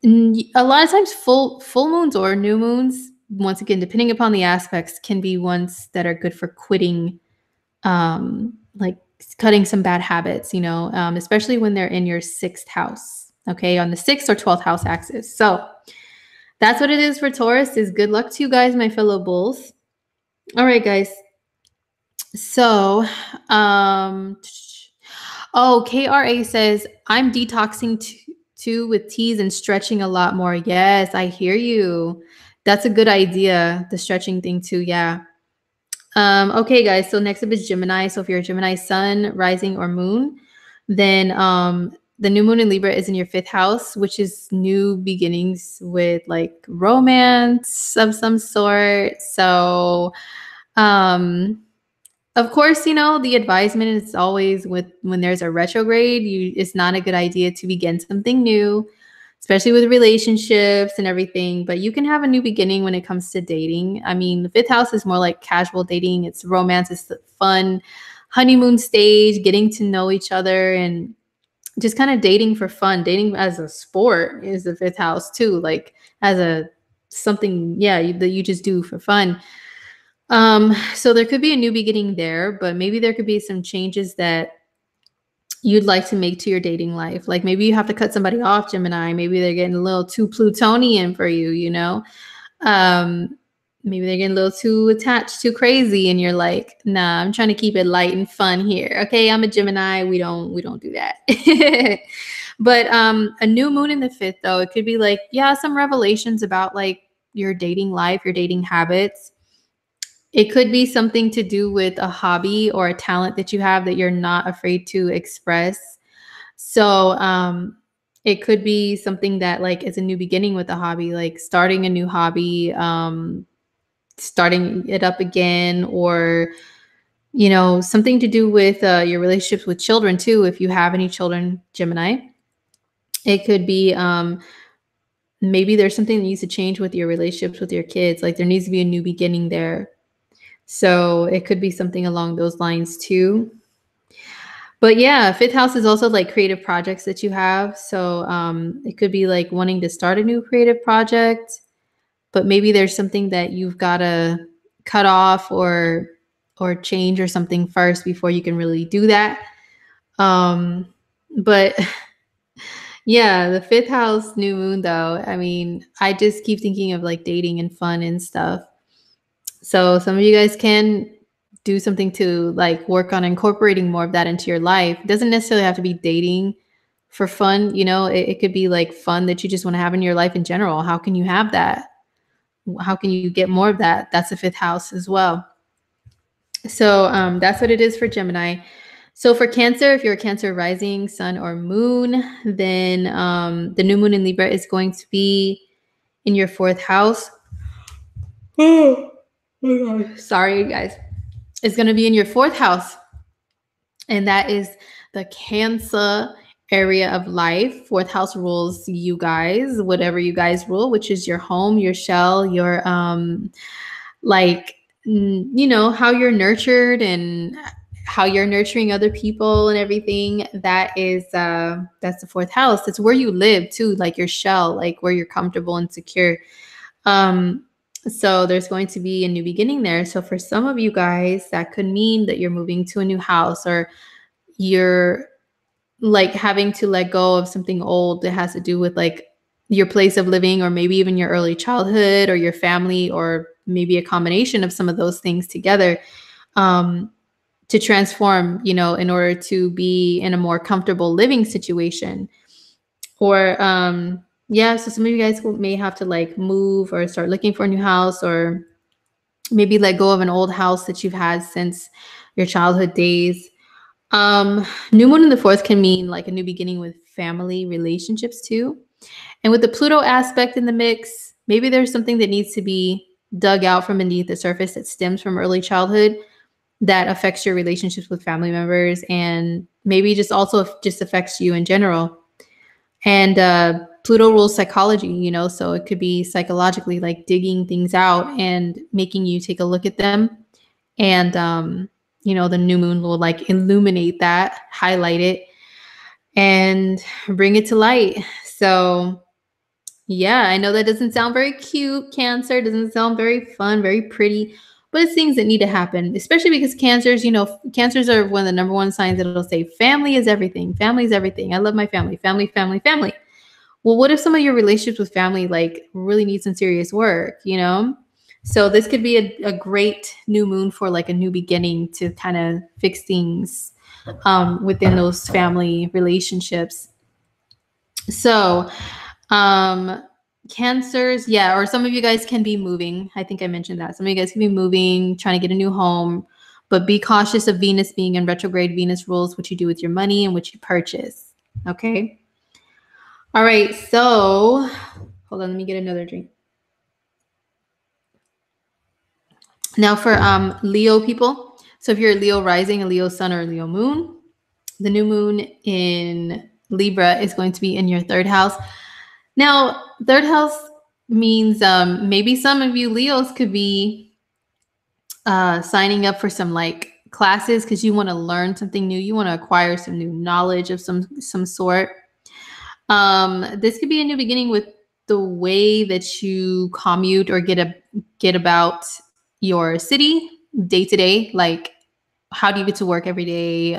a lot of times full moons or new moons, once again, depending upon the aspects, can be ones that are good for quitting like cutting some bad habits, you know, especially when they're in your sixth house, okay, on the 6th or 12th house axis. So that's what it is for Taurus. Is good luck to you guys, my fellow bulls. All right, guys. So, KRA says, I'm detoxing too with teas and stretching a lot more. Yes, I hear you. That's a good idea. The stretching thing too. Yeah. Okay, guys. So next up is Gemini. So if you're a Gemini sun, rising, or moon, then the new moon in Libra is in your 5th house, which is new beginnings with like romance of some sort. So, of course, you know, the advisement is always when there's a retrograde, it's not a good idea to begin something new, especially with relationships and everything. But you can have a new beginning when it comes to dating. I mean, the 5th house is more like casual dating. It's romance. It's the fun honeymoon stage, getting to know each other and just kind of dating for fun. Dating as a sport is the 5th house too, like as a something, yeah, that you just do for fun. So there could be a new beginning there, but maybe there could be some changes that you'd like to make to your dating life. Like maybe you have to cut somebody off, Gemini. Maybe they're getting a little too Plutonian for you, you know? Maybe they're getting a little too attached, too crazy, and you're like, nah, I'm trying to keep it light and fun here. Okay, I'm a Gemini. We don't do that. But a new moon in the 5th, though, it could be like, yeah, some revelations about like your dating life, your dating habits. It could be something to do with a hobby or a talent that you have that you're not afraid to express. So it could be something that like is a new beginning with a hobby, like starting a new hobby, starting it up again, or, you know, something to do with your relationships with children too. If you have any children, Gemini, it could be maybe there's something that needs to change with your relationships with your kids. Like there needs to be a new beginning there. So it could be something along those lines too. But yeah, 5th house is also like creative projects that you have. So it could be like wanting to start a new creative project, but maybe there's something that you've got to cut off or or change or something first before you can really do that. But yeah, the 5th house new moon though, I mean, I just keep thinking of like dating and fun and stuff. So some of you guys can do something to like work on incorporating more of that into your life. It doesn't necessarily have to be dating for fun. You know, it could be like fun that you just want to have in your life in general. How can you have that? How can you get more of that? That's the 5th house as well. So that's what it is for Gemini. So for Cancer, if you're a Cancer rising, sun, or moon, then the new moon in Libra is going to be in your 4th house. Oh my God. Sorry, you guys. It's going to be in your 4th house. And that is the Cancer area of life. 4th house rules you guys, whatever you guys rule, which is your home, your shell, your like, you know, how you're nurtured and how you're nurturing other people and everything. That is that's the 4th house. It's where you live too, like your shell, like where you're comfortable and secure. So there's going to be a new beginning there. So for some of you guys, that could mean that you're moving to a new house, or you're like having to let go of something old that has to do with like your place of living, or maybe even your early childhood or your family, or maybe a combination of some of those things together, to transform, you know, in order to be in a more comfortable living situation. Or yeah, so some of you guys may have to like move or start looking for a new house, or maybe let go of an old house that you've had since your childhood days. New moon in the 4th can mean like a new beginning with family relationships too. And with the Pluto aspect in the mix, maybe there's something that needs to be dug out from beneath the surface that stems from early childhood that affects your relationships with family members, and maybe just also just affects you in general. And Pluto rules psychology, you know, so it could be psychologically like digging things out and making you take a look at them. And, you know, the new moon will like illuminate that, highlight it, and bring it to light. So yeah, I know that doesn't sound very cute, Cancer. Doesn't sound very fun, very pretty, but it's things that need to happen, especially because Cancers, you know, Cancers are one of the number one signs that it'll say family is everything. Family is everything. I love my family, family, family, family. Well, what if some of your relationships with family like really need some serious work, you know? So this could be a great new moon for like a new beginning to kind of fix things within those family relationships. So Cancers, yeah, or some of you guys can be moving. I think I mentioned that. Some of you guys can be moving, trying to get a new home, but be cautious of Venus being in retrograde. Venus rules what you do with your money and what you purchase. Okay. All right. So hold on. Let me get another drink. Now for Leo people. So if you're a Leo rising, a Leo sun, or a Leo moon, the new moon in Libra is going to be in your 3rd house. Now, 3rd house means maybe some of you Leos could be signing up for some like classes because you want to learn something new. You want to acquire some new knowledge of some sort. This could be a new beginning with the way that you commute or get about your city day to day. Like, how do you get to work every day?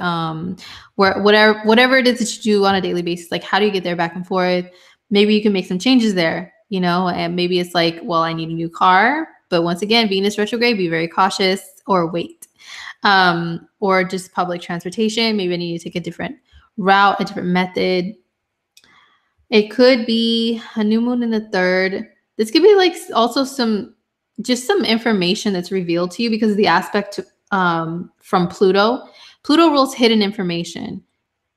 Whatever it is that you do on a daily basis, like how do you get there back and forth? Maybe you can make some changes there, you know, and maybe it's like, well, I need a new car. But once again, Venus retrograde, be very cautious, or wait. Or just public transportation. Maybe I need to take a different route, a different method. It could be a new moon in the 3rd. This could be like also some information that's revealed to you because of the aspect from Pluto. Pluto rules hidden information,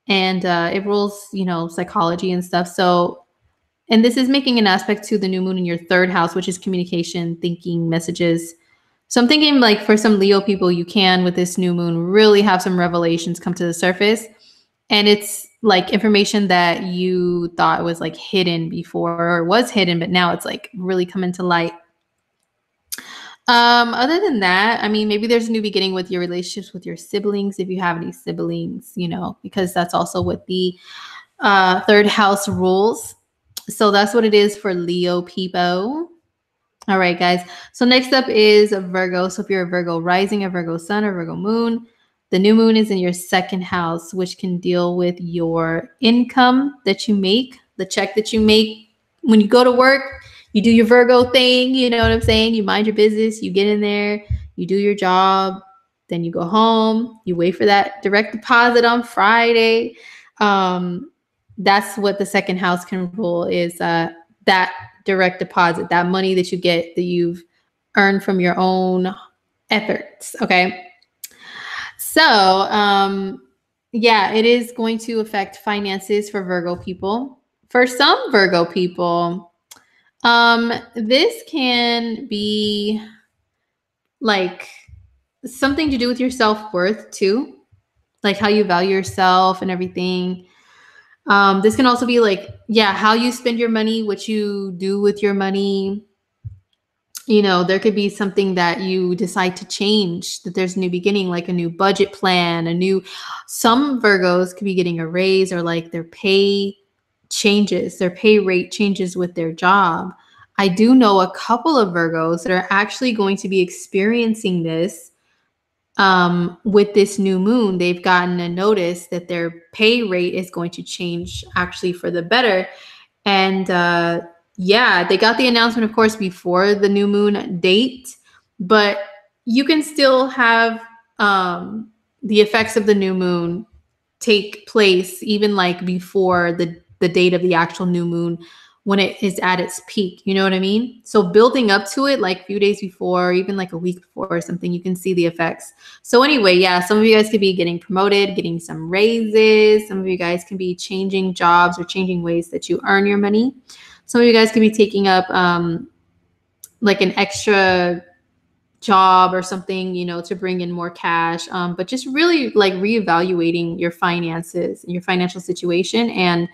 and it rules, you know, psychology and stuff. So, and this is making an aspect to the new moon in your 3rd house, which is communication, thinking, messages. So I'm thinking like for some Leo people, you can with this new moon really have some revelations come to the surface. And it's like information that you thought was like hidden before, or was hidden, but now it's like really coming to light. Other than that, I mean, maybe there's a new beginning with your relationships with your siblings, if you have any siblings, you know, because that's also what the 3rd house rules. So that's what it is for Leo people. All right, guys. So next up is Virgo. So if you're a Virgo rising, a Virgo sun, or Virgo moon, the new moon is in your second house, which can deal with your income that you make, the check that you make when you go to work. You do your Virgo thing, you know what I'm saying? You mind your business, you get in there, you do your job, then you go home, you wait for that direct deposit on Friday. That's what the second house can rule is that direct deposit, that money that you get that you've earned from your own efforts. Okay. So, yeah, it is going to affect finances for Virgo people. For some Virgo people, this can be like something to do with your self-worth too, like how you value yourself and everything. This can also be like, yeah, how you spend your money, what you do with your money. You know, there could be something that you decide to change, that there's a new beginning, like a new budget plan, some Virgos could be getting a raise or like their pay changes, their pay rate changes with their job. I do know a couple of Virgos that are actually going to be experiencing this with this new moon. They've gotten a notice that their pay rate is going to change actually for the better. And yeah, they got the announcement, of course, before the new moon date, but you can still have the effects of the new moon take place even like before the date of the actual new moon when it is at its peak. You know what I mean? So building up to it, like a few days before, even like a week before or something, you can see the effects. So anyway, yeah, some of you guys could be getting promoted, getting some raises. Some of you guys can be changing jobs or changing ways that you earn your money. Some of you guys could be taking up like an extra job or something, you know, to bring in more cash. But just really like reevaluating your finances and your financial situation and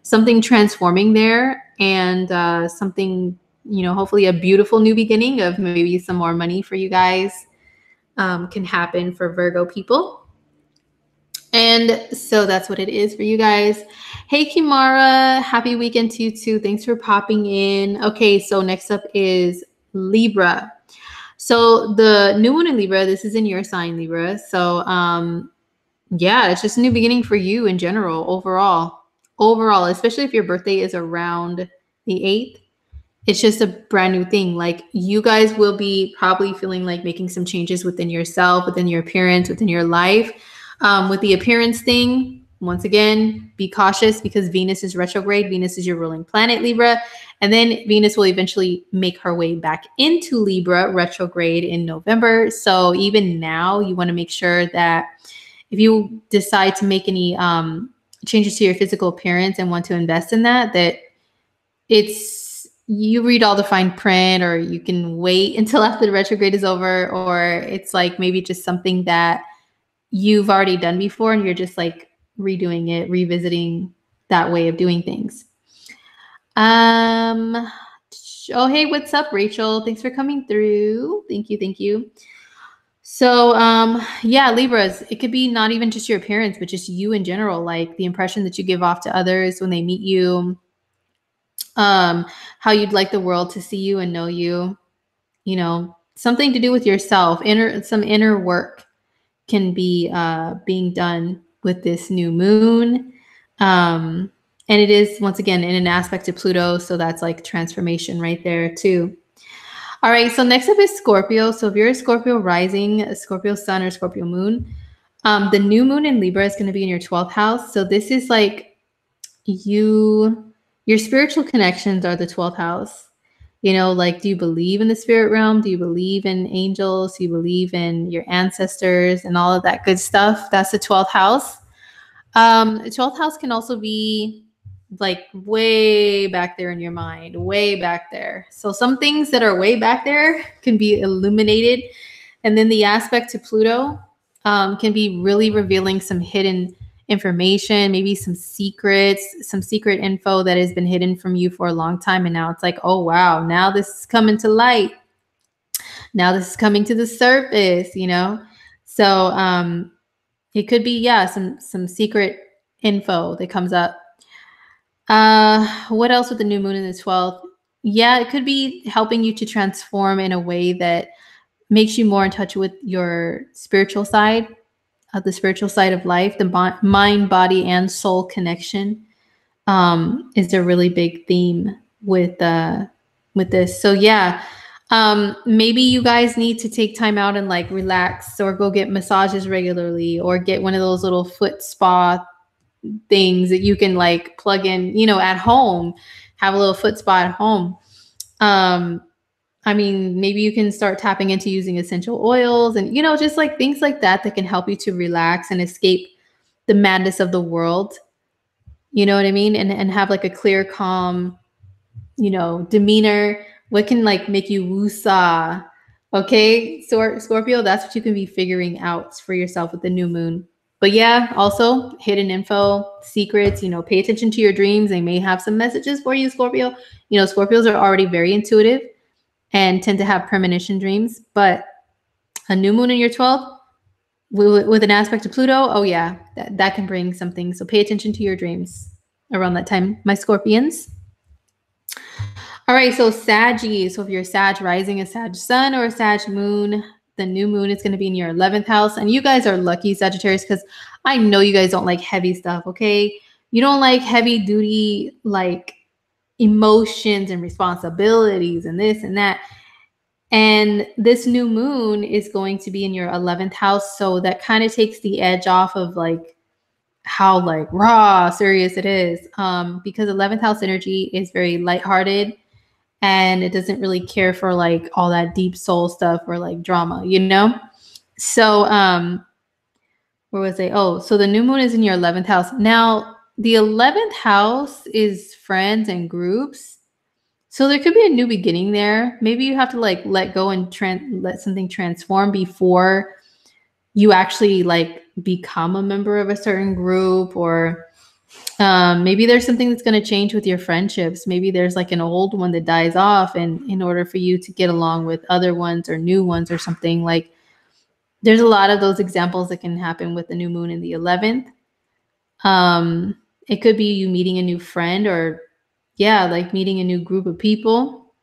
something transforming there and something, you know, hopefully a beautiful new beginning of maybe some more money for you guys can happen for Virgo people. And so that's what it is for you guys. Hey, Kimara, happy weekend to you too. Thanks for popping in. Okay, so next up is Libra. So the new moon in Libra, this is in your sign, Libra. So yeah, it's just a new beginning for you in general, overall, especially if your birthday is around the 8th. It's just a brand new thing. Like you guys will be probably feeling like making some changes within yourself, within your appearance, within your life. With the appearance thing, once again, be cautious because Venus is retrograde. Venus is your ruling planet, Libra. And then Venus will eventually make her way back into Libra retrograde in November. So even now, you want to make sure that if you decide to make any changes to your physical appearance and want to invest in that you read all the fine print, or you can wait until after the retrograde is over, or it's like maybe just something that you've already done before and you're just like redoing it, revisiting that way of doing things. Oh, hey, what's up, Rachel? Thanks for coming through. Thank you. So, yeah, Libras, it could be not even just your appearance, but just you in general, like the impression that you give off to others when they meet you, how you'd like the world to see you and know you, you know, something to do with yourself, some inner work can be being done with this new moon. And it is, once again, in an aspect to Pluto. So that's like transformation right there too. All right. So next up is Scorpio. So if you're a Scorpio rising, a Scorpio sun, or Scorpio moon, the new moon in Libra is going to be in your 12th house. So this is like your spiritual connections are the 12th house. You know, like, do you believe in the spirit realm? Do you believe in angels? Do you believe in your ancestors and all of that good stuff? That's the 12th house. The 12th house can also be like way back there in your mind, way back there. So some things that are way back there can be illuminated. And then the aspect to Pluto can be really revealing some hidden information, maybe some secret info that has been hidden from you for a long time. And now it's like, oh, wow, now this is coming to light. Now this is coming to the surface, you know? So it could be, yeah, some secret info that comes up. What else with the new moon in the 12th? yeah, it could be helping you to transform in a way that makes you more in touch with your spiritual side, the spiritual side of life, the mind, body, and soul connection is a really big theme with this. So yeah, maybe you guys need to take time out and like relax or go get massages regularly or get one of those little foot spa things that you can like plug in, you know, at home, have a little foot spa at home. I mean, maybe you can start tapping into using essential oils and, you know, just like things like that that can help you to relax and escape the madness of the world. You know what I mean? And have like a clear, calm, you know, demeanor. What can like make you woosah? Okay, so Scorpio, that's what you can be figuring out for yourself with the new moon. But yeah, also hidden info, secrets, you know, pay attention to your dreams. They may have some messages for you, Scorpio. You know, Scorpios are already very intuitive and tend to have premonition dreams, but a new moon in your 12th with an aspect to Pluto, oh yeah, that can bring something. So pay attention to your dreams around that time, my Scorpions. All right, so Saggy. So if you're a Sag rising, a Sag sun, or a Sag moon, the new moon is going to be in your 11th house. And you guys are lucky, Sagittarius, because I know you guys don't like heavy stuff, okay? You don't like heavy duty, like emotions and responsibilities and this and that. And this new moon is going to be in your 11th house. So that kind of takes the edge off of like how like raw serious it is. Because 11th house energy is very lighthearted and it doesn't really care for like all that deep soul stuff or like drama, you know? So where was I? Oh, so the new moon is in your 11th house. Now, the 11th house is friends and groups. So there could be a new beginning there. Maybe you have to like let go and let something transform before you actually like become a member of a certain group, or maybe there's something that's going to change with your friendships. Maybe there's like an old one that dies off, and in order for you to get along with other ones or new ones or something, like there's a lot of those examples that can happen with the new moon in the 11th. It could be you meeting a new friend, or yeah, like meeting a new group of people.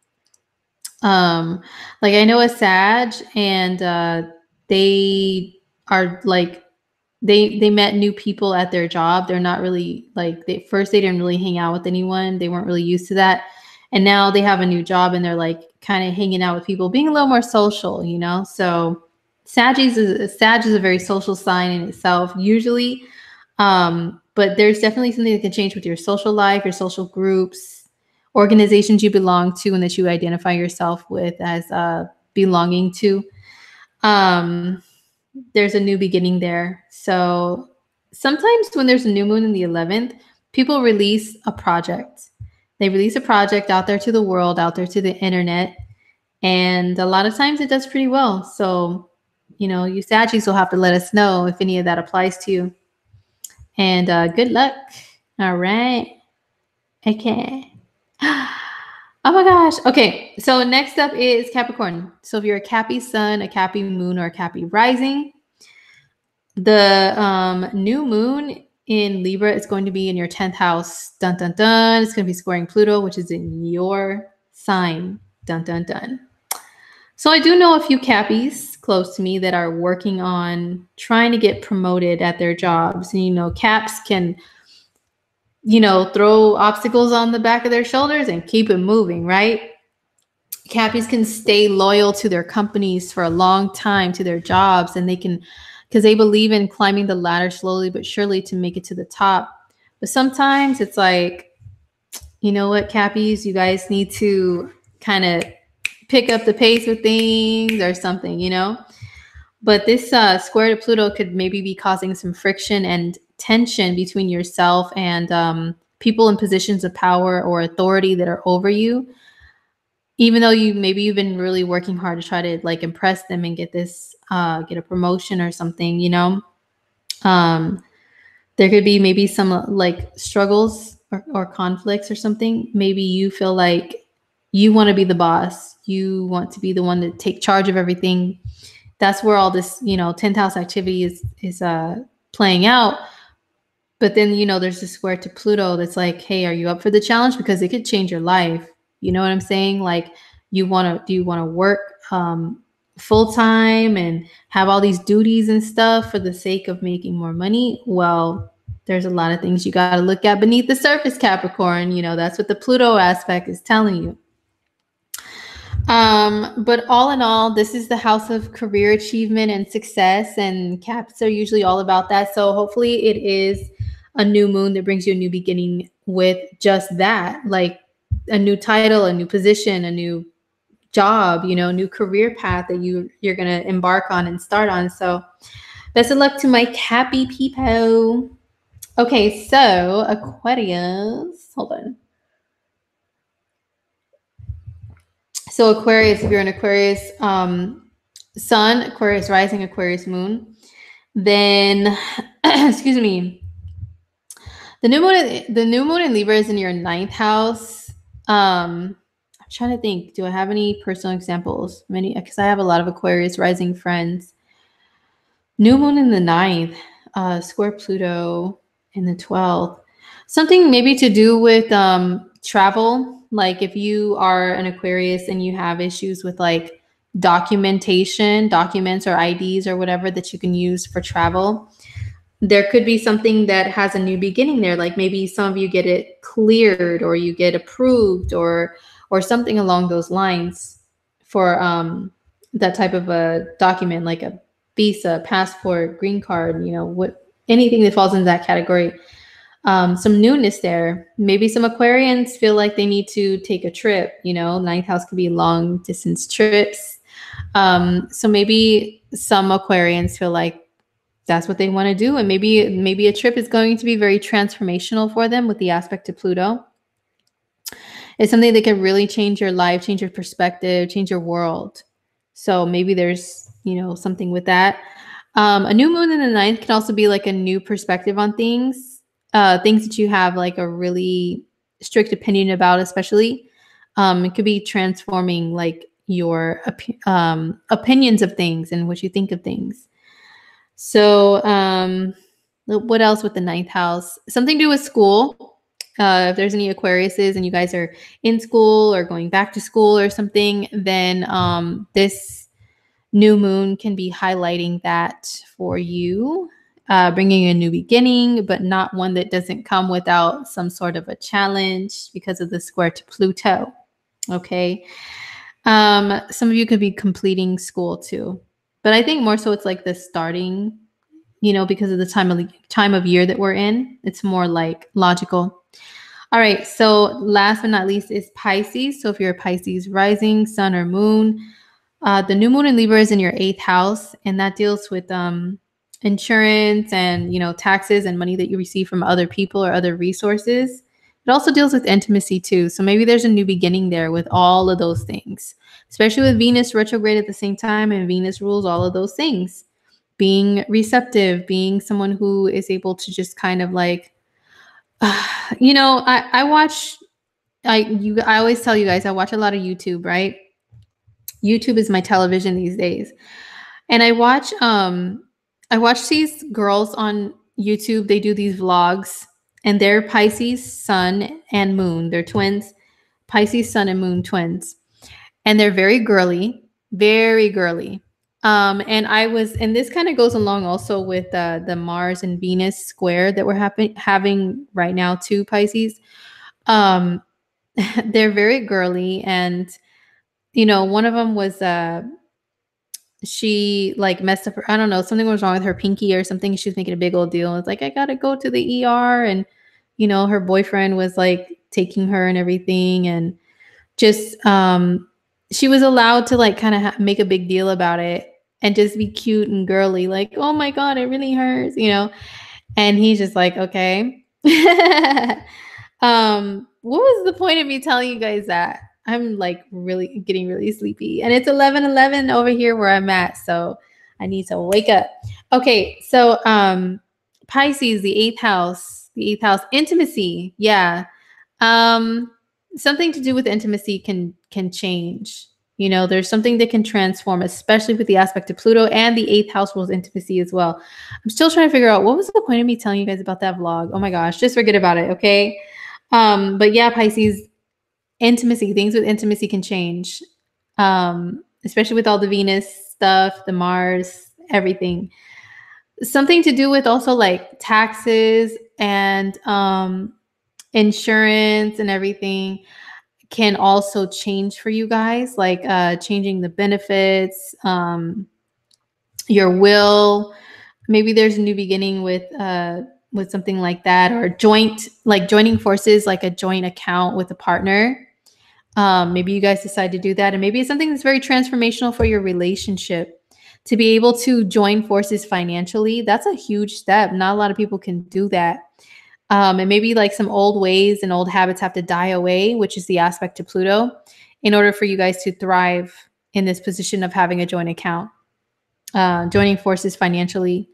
Like I know a Sag, and they are like they met new people at their job. They're not really like they didn't really hang out with anyone. They weren't really used to that. And now they have a new job and they're like kind of hanging out with people, being a little more social, you know? So Sag is a very social sign in itself, usually. But there's definitely something that can change with your social life, your social groups, organizations you belong to and that you identify yourself with as belonging to. There's a new beginning there. So sometimes when there's a new moon in the 11th, people release a project. They release a project out there to the world, out there to the internet. And a lot of times it does pretty well. So, you know, you Saggies will have to let us know if any of that applies to you. And good luck. All right. Okay. Oh my gosh. Okay. So next up is Capricorn. So if you're a Cappy sun, a Cappy moon, or a Cappy rising, the new moon in Libra is going to be in your 10th house. Dun, dun, dun. It's going to be squaring Pluto, which is in your sign. Dun, dun, dun. So I do know a few Cappies close to me that are working on trying to get promoted at their jobs. And, you know, Caps can, you know, throw obstacles on the back of their shoulders and keep it moving, right? Cappies can stay loyal to their companies for a long time, to their jobs, and they can, because they believe in climbing the ladder slowly but surely to make it to the top. But sometimes it's like, you know what, Cappies, you guys need to kind of pick up the pace with things or something, you know? But this square to Pluto could maybe be causing some friction and tension between yourself and people in positions of power or authority that are over you. Even though you've been really working hard to try to like impress them and get this, get a promotion or something, you know, there could be maybe some like struggles or conflicts or something. Maybe you feel like you want to be the boss. You want to be the one to take charge of everything. That's where all this, you know, 10th house activity is playing out. But then, you know, there's this square to Pluto that's like, hey, are you up for the challenge? Because it could change your life. You know what I'm saying? Like, do you want to work full time and have all these duties and stuff for the sake of making more money? Well, there's a lot of things you got to look at beneath the surface, Capricorn. You know, that's what the Pluto aspect is telling you. But all in all, this is the house of career achievement and success, and Caps are usually all about that. So hopefully it is a new moon that brings you a new beginning with just that, like a new title, a new position, a new job, you know, new career path that you're going to embark on and start on. So best of luck to my Cappy people. Okay, so Aquarius, hold on. So Aquarius, if you're an Aquarius sun, Aquarius rising, Aquarius moon, then excuse me, the new moon in Libra is in your 9th house. I'm trying to think, do I have any personal examples? Many, because I have a lot of Aquarius rising friends. New moon in the 9th, square Pluto in the 12th. Something maybe to do with travel. Like if you are an Aquarius and you have issues with like documentation, documents or IDs or whatever that you can use for travel, there could be something that has a new beginning there. Like maybe some of you get it cleared or you get approved or something along those lines for that type of a document, like a visa, passport, green card, you know, anything that falls into that category. Some newness there. Maybe some Aquarians feel like they need to take a trip, you know, 9th house could be long distance trips. So maybe some Aquarians feel like that's what they want to do. And maybe a trip is going to be very transformational for them with the aspect of Pluto. It's something that can really change your life, change your perspective, change your world. So maybe there's, you know, something with that. A new moon in the 9th can also be like a new perspective on things, things that you have like a really strict opinion about, especially. It could be transforming like your opinions of things and what you think of things. So what else with the 9th house? Something to do with school. If there's any Aquariuses and you guys are in school or going back to school or something, then this new moon can be highlighting that for you, bringing a new beginning, but not one that doesn't come without some sort of a challenge because of the square to Pluto. Okay. Some of you could be completing school too, but I think more so it's like the starting, you know, because of the time of year that we're in. It's more like logical. All right. So last but not least is Pisces. So if you're a Pisces rising, sun or moon, the new moon in Libra is in your 8th house, and that deals with insurance and, you know, taxes and money that you receive from other people or other resources. It also deals with intimacy too. So maybe there's a new beginning there with all of those things, especially with Venus retrograde at the same time, and Venus rules all of those things. Being receptive, being someone who is able to just kind of like, you know, I always tell you guys, I watch a lot of YouTube, right? YouTube is my television these days. And I watch these girls on YouTube. They do these vlogs, and they're Pisces sun and moon. They're twins, Pisces sun and moon twins. And they're very girly, very girly. And this kind of goes along also with the Mars and Venus square that we're having right now too, Pisces. They're very girly, and you know, one of them was she like messed up her, I don't know, something was wrong with her pinky or something. She was making a big old deal. It's like, I gotta go to the ER, and you know, her boyfriend was like taking her and everything, and just she was allowed to like kind of make a big deal about it and just be cute and girly, like, oh my God, it really hurts, you know. And he's just like, okay. What was the point of me telling you guys that? I'm like really getting really sleepy, and it's 11:11 over here where I'm at, so I need to wake up. Okay, so Pisces, the 8th house, intimacy. Yeah. Something to do with intimacy can change. You know, there's something that can transform, especially with the aspect of Pluto, and the 8th house rules intimacy as well. I'm still trying to figure out what was the point of me telling you guys about that vlog. Oh my gosh, just forget about it, okay? But yeah, Pisces, intimacy, things with intimacy can change, especially with all the Venus stuff, the Mars, everything. Something to do with also like taxes and insurance and everything can also change for you guys, like changing the benefits, your will. Maybe there's a new beginning with something like that, or joining forces, like a joint account with a partner. Maybe you guys decide to do that, and maybe it's something that's very transformational for your relationship. To be able to join forces financially, that's a huge step. Not a lot of people can do that. And maybe like some old ways and old habits have to die away, which is the aspect to Pluto, in order for you guys to thrive in this position of having a joint account, joining forces financially.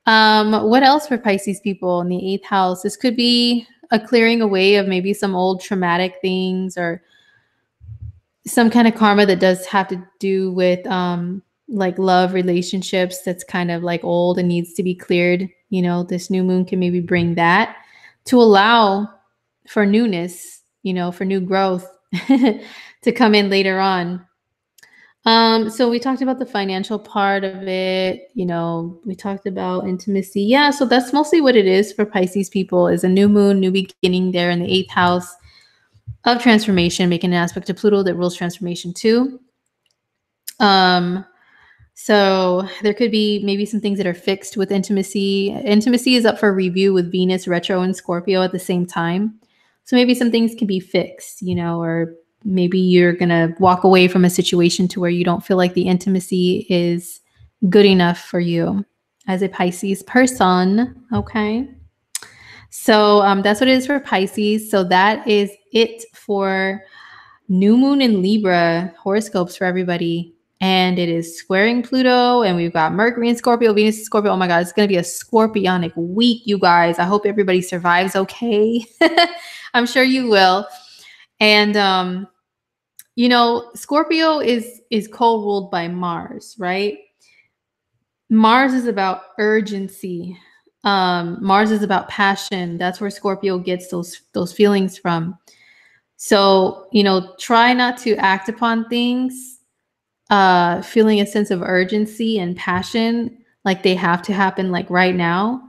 What else for Pisces people in the 8th house? This could be a clearing away of maybe some old traumatic things, or some kind of karma that does have to do with like love relationships that's kind of like old and needs to be cleared. You know, this new moon can maybe bring that to allow for newness, you know, for new growth to come in later on. So we talked about the financial part of it, you know, we talked about intimacy. Yeah, so that's mostly what it is for Pisces people, is a new moon, new beginning there in the 8th house of transformation, making an aspect to Pluto that rules transformation too. So there could be maybe some things that are fixed with intimacy. Intimacy is up for review with Venus retro and Scorpio at the same time. So maybe some things can be fixed, you know, or maybe you're going to walk away from a situation to where you don't feel like the intimacy is good enough for you as a Pisces person. Okay. So that's what it is for Pisces. So that is it for new moon in Libra horoscopes for everybody. And it is squaring Pluto, and we've got Mercury in Scorpio, Venus in Scorpio. Oh my God, it's going to be a scorpionic week, you guys. I hope everybody survives okay. I'm sure you will. And, you know, Scorpio is co-ruled by Mars, right? Mars is about urgency. Mars is about passion. That's where Scorpio gets those feelings from. So, you know, try not to act upon things feeling a sense of urgency and passion, like they have to happen like right now,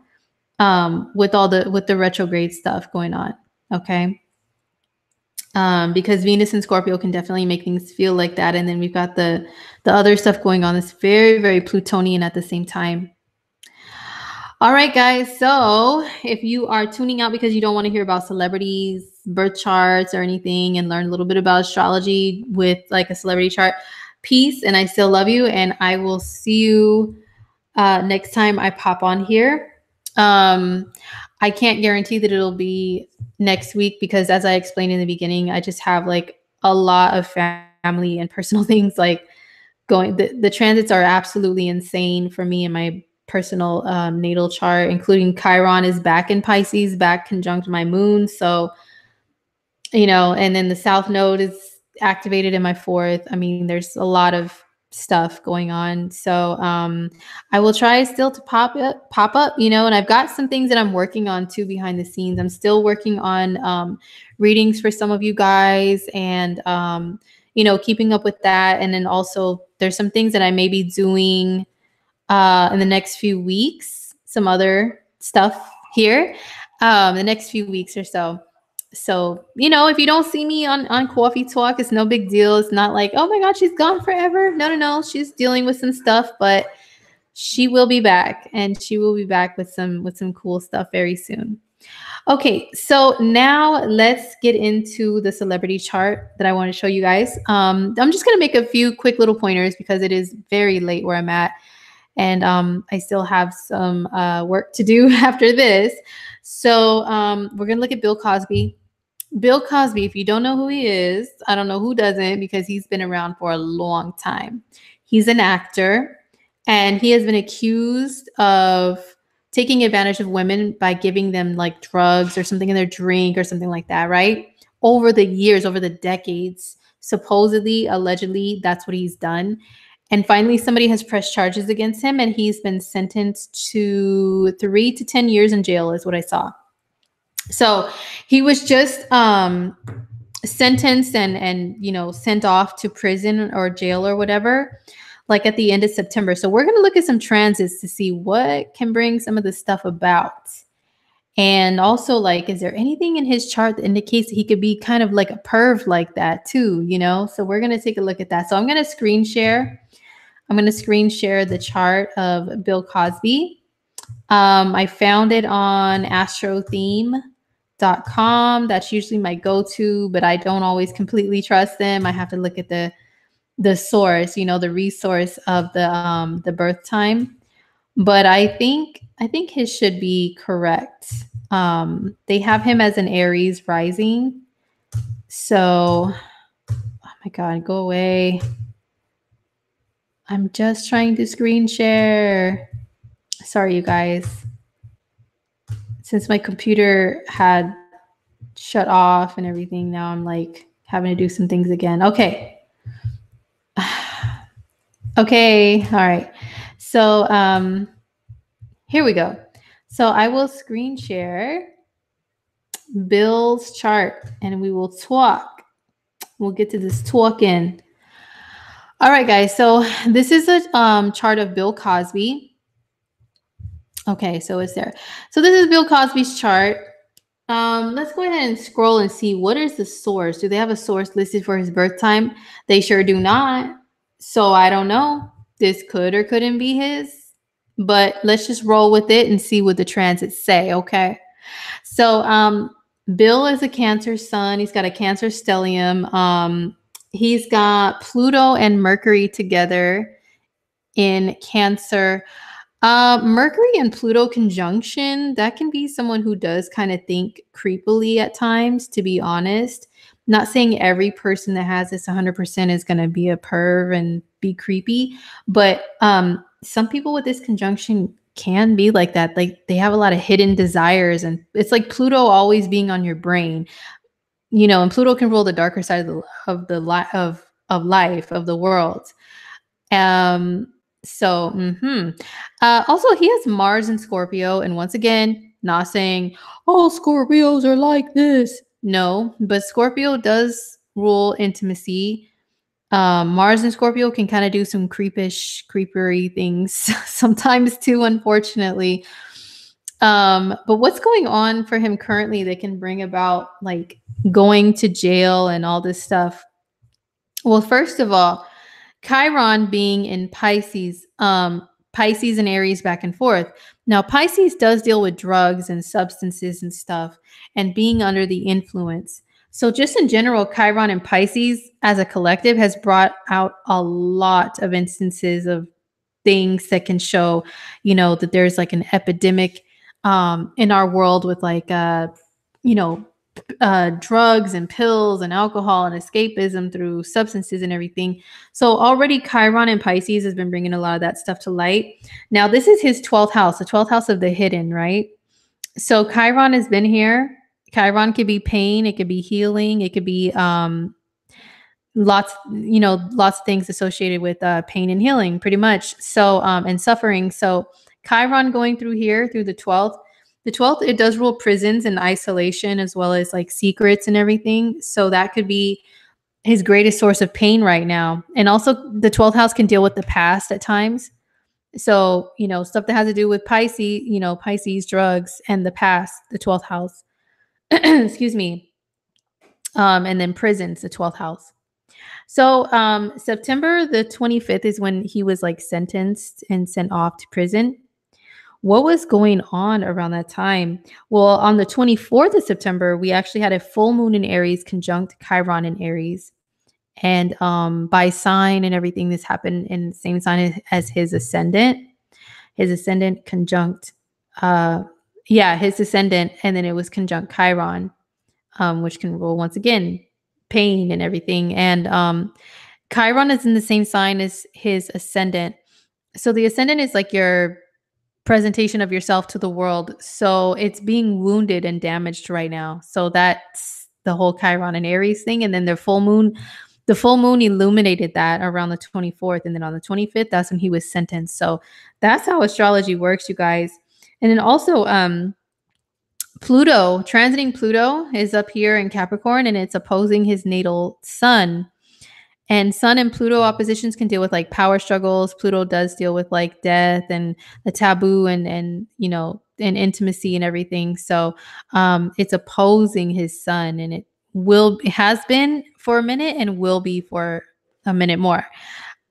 with the retrograde stuff going on. Okay. Because Venus and Scorpio can definitely make things feel like that. And then we've got the other stuff going on that's very, very Plutonian at the same time. All right, guys. So if you are tuning out because you don't want to hear about celebrities, birth charts or anything, and learn a little bit about astrology with like a celebrity chart, peace, and I still love you, and I will see you next time I pop on here. I can't guarantee that it'll be next week because, as I explained in the beginning, I just have like a lot of family and personal things like going. The transits are absolutely insane for me in my personal natal chart, including Chiron is back in Pisces, back conjunct my moon. So, you know, and then the South Node is activated in my 4th. I mean, there's a lot of stuff going on. So I will try still to pop up, you know, and I've got some things that I'm working on too behind the scenes. I'm still working on readings for some of you guys, and you know, keeping up with that. And then also there's some things that I may be doing in the next few weeks, some other stuff here the next few weeks or so. So, you know, if you don't see me on Coffee Talk, it's no big deal. It's not like, oh my God, she's gone forever. No. She's dealing with some stuff, but she will be back, and she will be back with some cool stuff very soon. Okay, so now let's get into the celebrity chart that I want to show you guys. I'm just going to make a few quick little pointers because it is very late where I'm at, and I still have some work to do after this. So we're going to look at Bill Cosby. Bill Cosby, if you don't know who he is, I don't know who doesn't, because he's been around for a long time. He's an actor, and he has been accused of taking advantage of women by giving them like drugs or something in their drink or something like that, right? Over the years, over the decades, supposedly, allegedly, that's what he's done. And finally, somebody has pressed charges against him, and he's been sentenced to 3 to 10 years in jail is what I saw. So he was just sentenced and you know, sent off to prison or jail or whatever, like at the end of September. So we're going to look at some transits to see what can bring some of this stuff about. And also, like, is there anything in his chart that indicates that he could be kind of like a perv like that too, you know? So we're going to take a look at that. So I'm going to screen share. I'm going to screen share the chart of Bill Cosby. I found it on astrotheme.com. That's usually my go-to, but I don't always completely trust them. I have to look at the source, you know, the resource of the birth time. But I think his should be correct. They have him as an Aries rising. So, oh my God, go away. I'm just trying to screen share. Sorry, you guys. Since my computer had shut off and everything, now I'm like having to do some things again. Okay. Okay. All right. So, here we go. So I will screen share Bill's chart and we will talk. We'll get to this talking. All right, guys. So this is a chart of Bill Cosby. Okay, so it's there. So this is Bill Cosby's chart. Let's go ahead and scroll and see what is the source. Do they have a source listed for his birth time? They sure do not. So I don't know. This could or couldn't be his. But let's just roll with it and see what the transits say, okay? So Bill is a Cancer sun. He's got a Cancer stellium. He's got Pluto and Mercury together in Cancer. Mercury and Pluto conjunction, that can be someone who does kind of think creepily at times, to be honest. Not saying every person that has this 100% is going to be a perv and be creepy, but some people with this conjunction can be like that. Like they have a lot of hidden desires, and it's like Pluto always being on your brain, you know, and Pluto can rule the darker side of life, of the world. Also he has Mars in Scorpio, and once again, not saying all Scorpios are like this. No, but Scorpio does rule intimacy. Mars and Scorpio can kind of do some creepery things sometimes too, unfortunately. But what's going on for him currently that can bring about like going to jail and all this stuff? Well, first of all, Chiron being in Pisces, Pisces and Aries back and forth. Now, Pisces does deal with drugs and substances and stuff and being under the influence. So just in general, Chiron and Pisces as a collective has brought out a lot of instances of things that can show, you know, that there's like an epidemic in our world with like, you know, drugs and pills and alcohol and escapism through substances and everything. So already Chiron and Pisces has been bringing a lot of that stuff to light. Now, this is his 12th house, the 12th house of the hidden, right? So Chiron has been here. Chiron could be pain. It could be healing. It could be lots of things associated with pain and healing, pretty much. So, and suffering. So Chiron going through here through the 12th. The 12th, it does rule prisons and isolation as well as like secrets and everything. So that could be his greatest source of pain right now. And also the 12th house can deal with the past at times. So, you know, stuff that has to do with Pisces, you know, Pisces, drugs, and the past, the 12th house. Excuse me. And then prisons, the 12th house. So September the 25th is when he was like sentenced and sent off to prison. What was going on around that time? Well, on the 24th of September, we actually had a full moon in Aries conjunct Chiron in Aries. And by sign and everything, this happened in the same sign as his ascendant. His ascendant conjunct, his ascendant, and then it was conjunct Chiron, which can rule once again pain and everything. And Chiron is in the same sign as his ascendant. So the ascendant is like your presentation of yourself to the world. So it's being wounded and damaged right now. So that's the whole Chiron and Aries thing. And then the full moon illuminated that around the 24th. And then on the 25th, that's when he was sentenced. So that's how astrology works, you guys. And then also, Pluto, transiting Pluto is up here in Capricorn, and it's opposing his natal sun. And Sun and Pluto oppositions can deal with like power struggles. Pluto does deal with like death and the taboo and you know, and intimacy and everything. So it's opposing his sun, and it has been for a minute and will be for a minute more.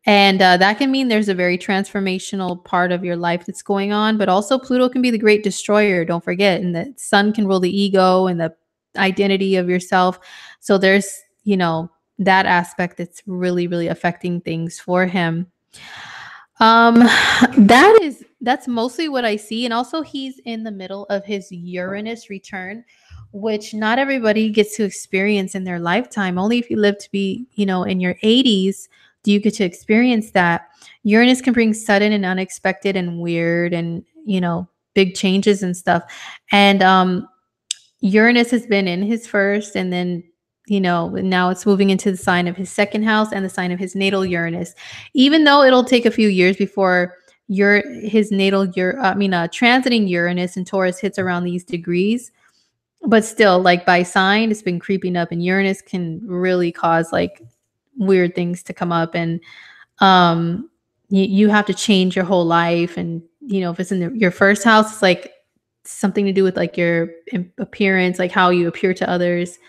And that can mean there's a very transformational part of your life that's going on, but also Pluto can be the great destroyer. Don't forget, and the sun can rule the ego and the identity of yourself. So there's, you know, that aspect that's really, really affecting things for him. That's mostly what I see. And also he's in the middle of his Uranus return, which not everybody gets to experience in their lifetime. Only if you live to be, you know, in your 80s do you get to experience that. Uranus can bring sudden and unexpected and weird and, you know, big changes and stuff. And Uranus has been in his first, and then, you know, now it's moving into the sign of his second house and the sign of his natal Uranus. Even though it'll take a few years before his natal transiting Uranus and Taurus hits around these degrees, but still, like by sign, it's been creeping up, and Uranus can really cause like weird things to come up, and you have to change your whole life. And you know, if it's in your first house, it's like something to do with like your appearance, like how you appear to others.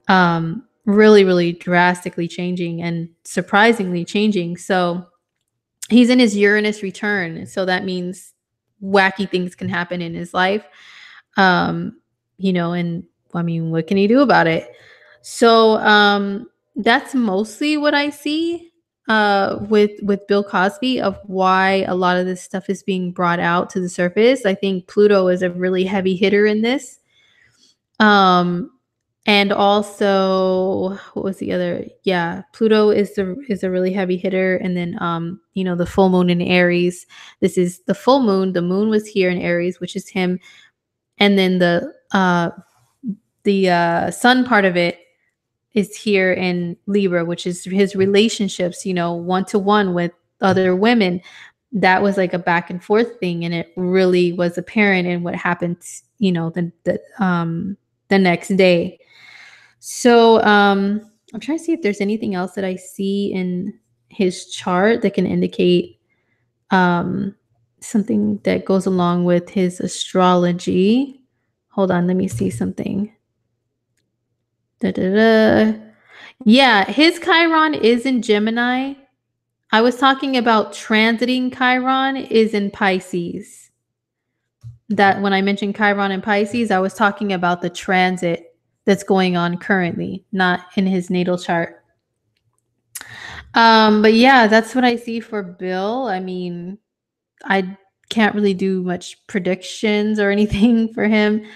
Really, really drastically changing and surprisingly changing. So he's in his Uranus return. So that means wacky things can happen in his life. You know, and I mean, what can he do about it? So that's mostly what I see with Bill Cosby, of why a lot of this stuff is being brought out to the surface. I think Pluto is a really heavy hitter in this. And also, what was the other? Yeah, Pluto is a really heavy hitter. And then you know, the full moon in Aries. This is the full moon. The moon was here in Aries, which is him. And then the sun part of it is here in Libra, which is his relationships, you know, one-to-one with other women. That was like a back and forth thing, and it really was apparent in what happened, you know, the next day. So I'm trying to see if there's anything else that I see in his chart that can indicate something that goes along with his astrology. Hold on, let me see something. Yeah, his Chiron is in Gemini. I was talking about transiting Chiron is in Pisces. That when I mentioned Chiron in Pisces, I was talking about the transit that's going on currently, not in his natal chart. But yeah, that's what I see for Bill. I mean, I can't really do much predictions or anything for him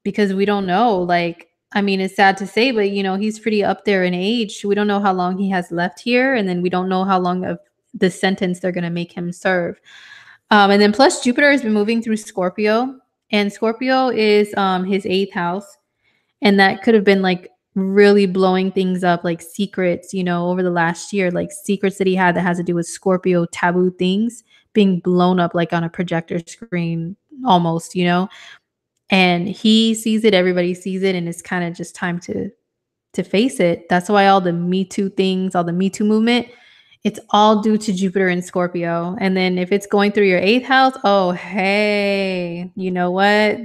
because we don't know. Like, I mean, it's sad to say, but you know, he's pretty up there in age. We don't know how long he has left here, and then we don't know how long of the sentence they're going to make him serve. And then plus Jupiter has been moving through Scorpio, and Scorpio is his 8th house, and that could have been like really blowing things up, like secrets, you know, over the last year, like secrets that he had that has to do with Scorpio taboo things being blown up like on a projector screen almost, you know. And he sees it, everybody sees it, and it's kind of just time to face it. That's why all the Me Too things, all the Me Too movement, it's all due to Jupiter and Scorpio. And then if it's going through your 8th house, oh hey, you know what?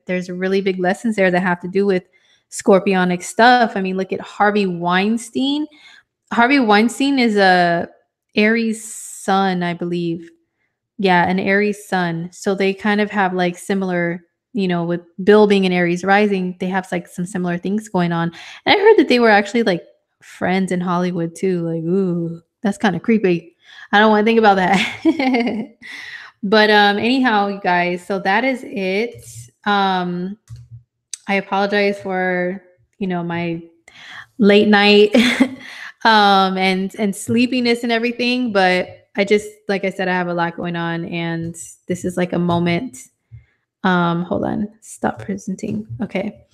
There's really big lessons there that have to do with Scorpionic stuff. I mean, look at Harvey Weinstein. Harvey Weinstein is a Aries sun, I believe. Yeah, an Aries sun. So they kind of have like similar, you know, with Bill being an Aries rising, they have like some similar things going on. And I heard that they were actually like friends in Hollywood too. Like, ooh, that's kind of creepy. I don't want to think about that. But anyhow, you guys, so that is it. I apologize for, you know, my late night and sleepiness and everything, but I just, like I said, I have a lot going on, and this is like a moment. Hold on, stop presenting. Okay.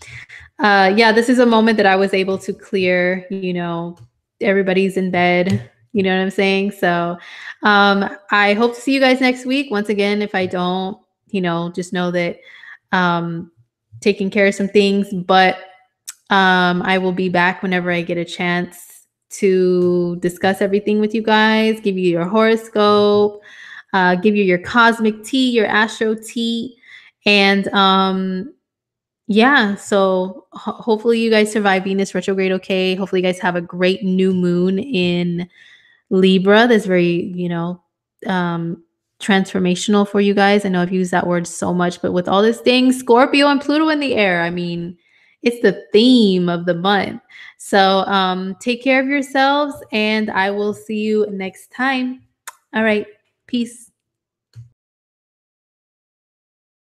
Yeah, this is a moment that I was able to clear, you know, everybody's in bed, you know what I'm saying? So I hope to see you guys next week. Once again, if I don't, you know, just know that taking care of some things, but I will be back whenever I get a chance to discuss everything with you guys, give you your horoscope, give you your cosmic tea, your astro tea. And yeah, so hopefully you guys survive Venus retrograde okay. Hopefully you guys have a great new moon in Libra. That's very, transformational for you guys. I know I've used that word so much, but with all this thing, Scorpio and Pluto in the air, I mean, it's the theme of the month. So take care of yourselves, and I will see you next time. All right. Peace.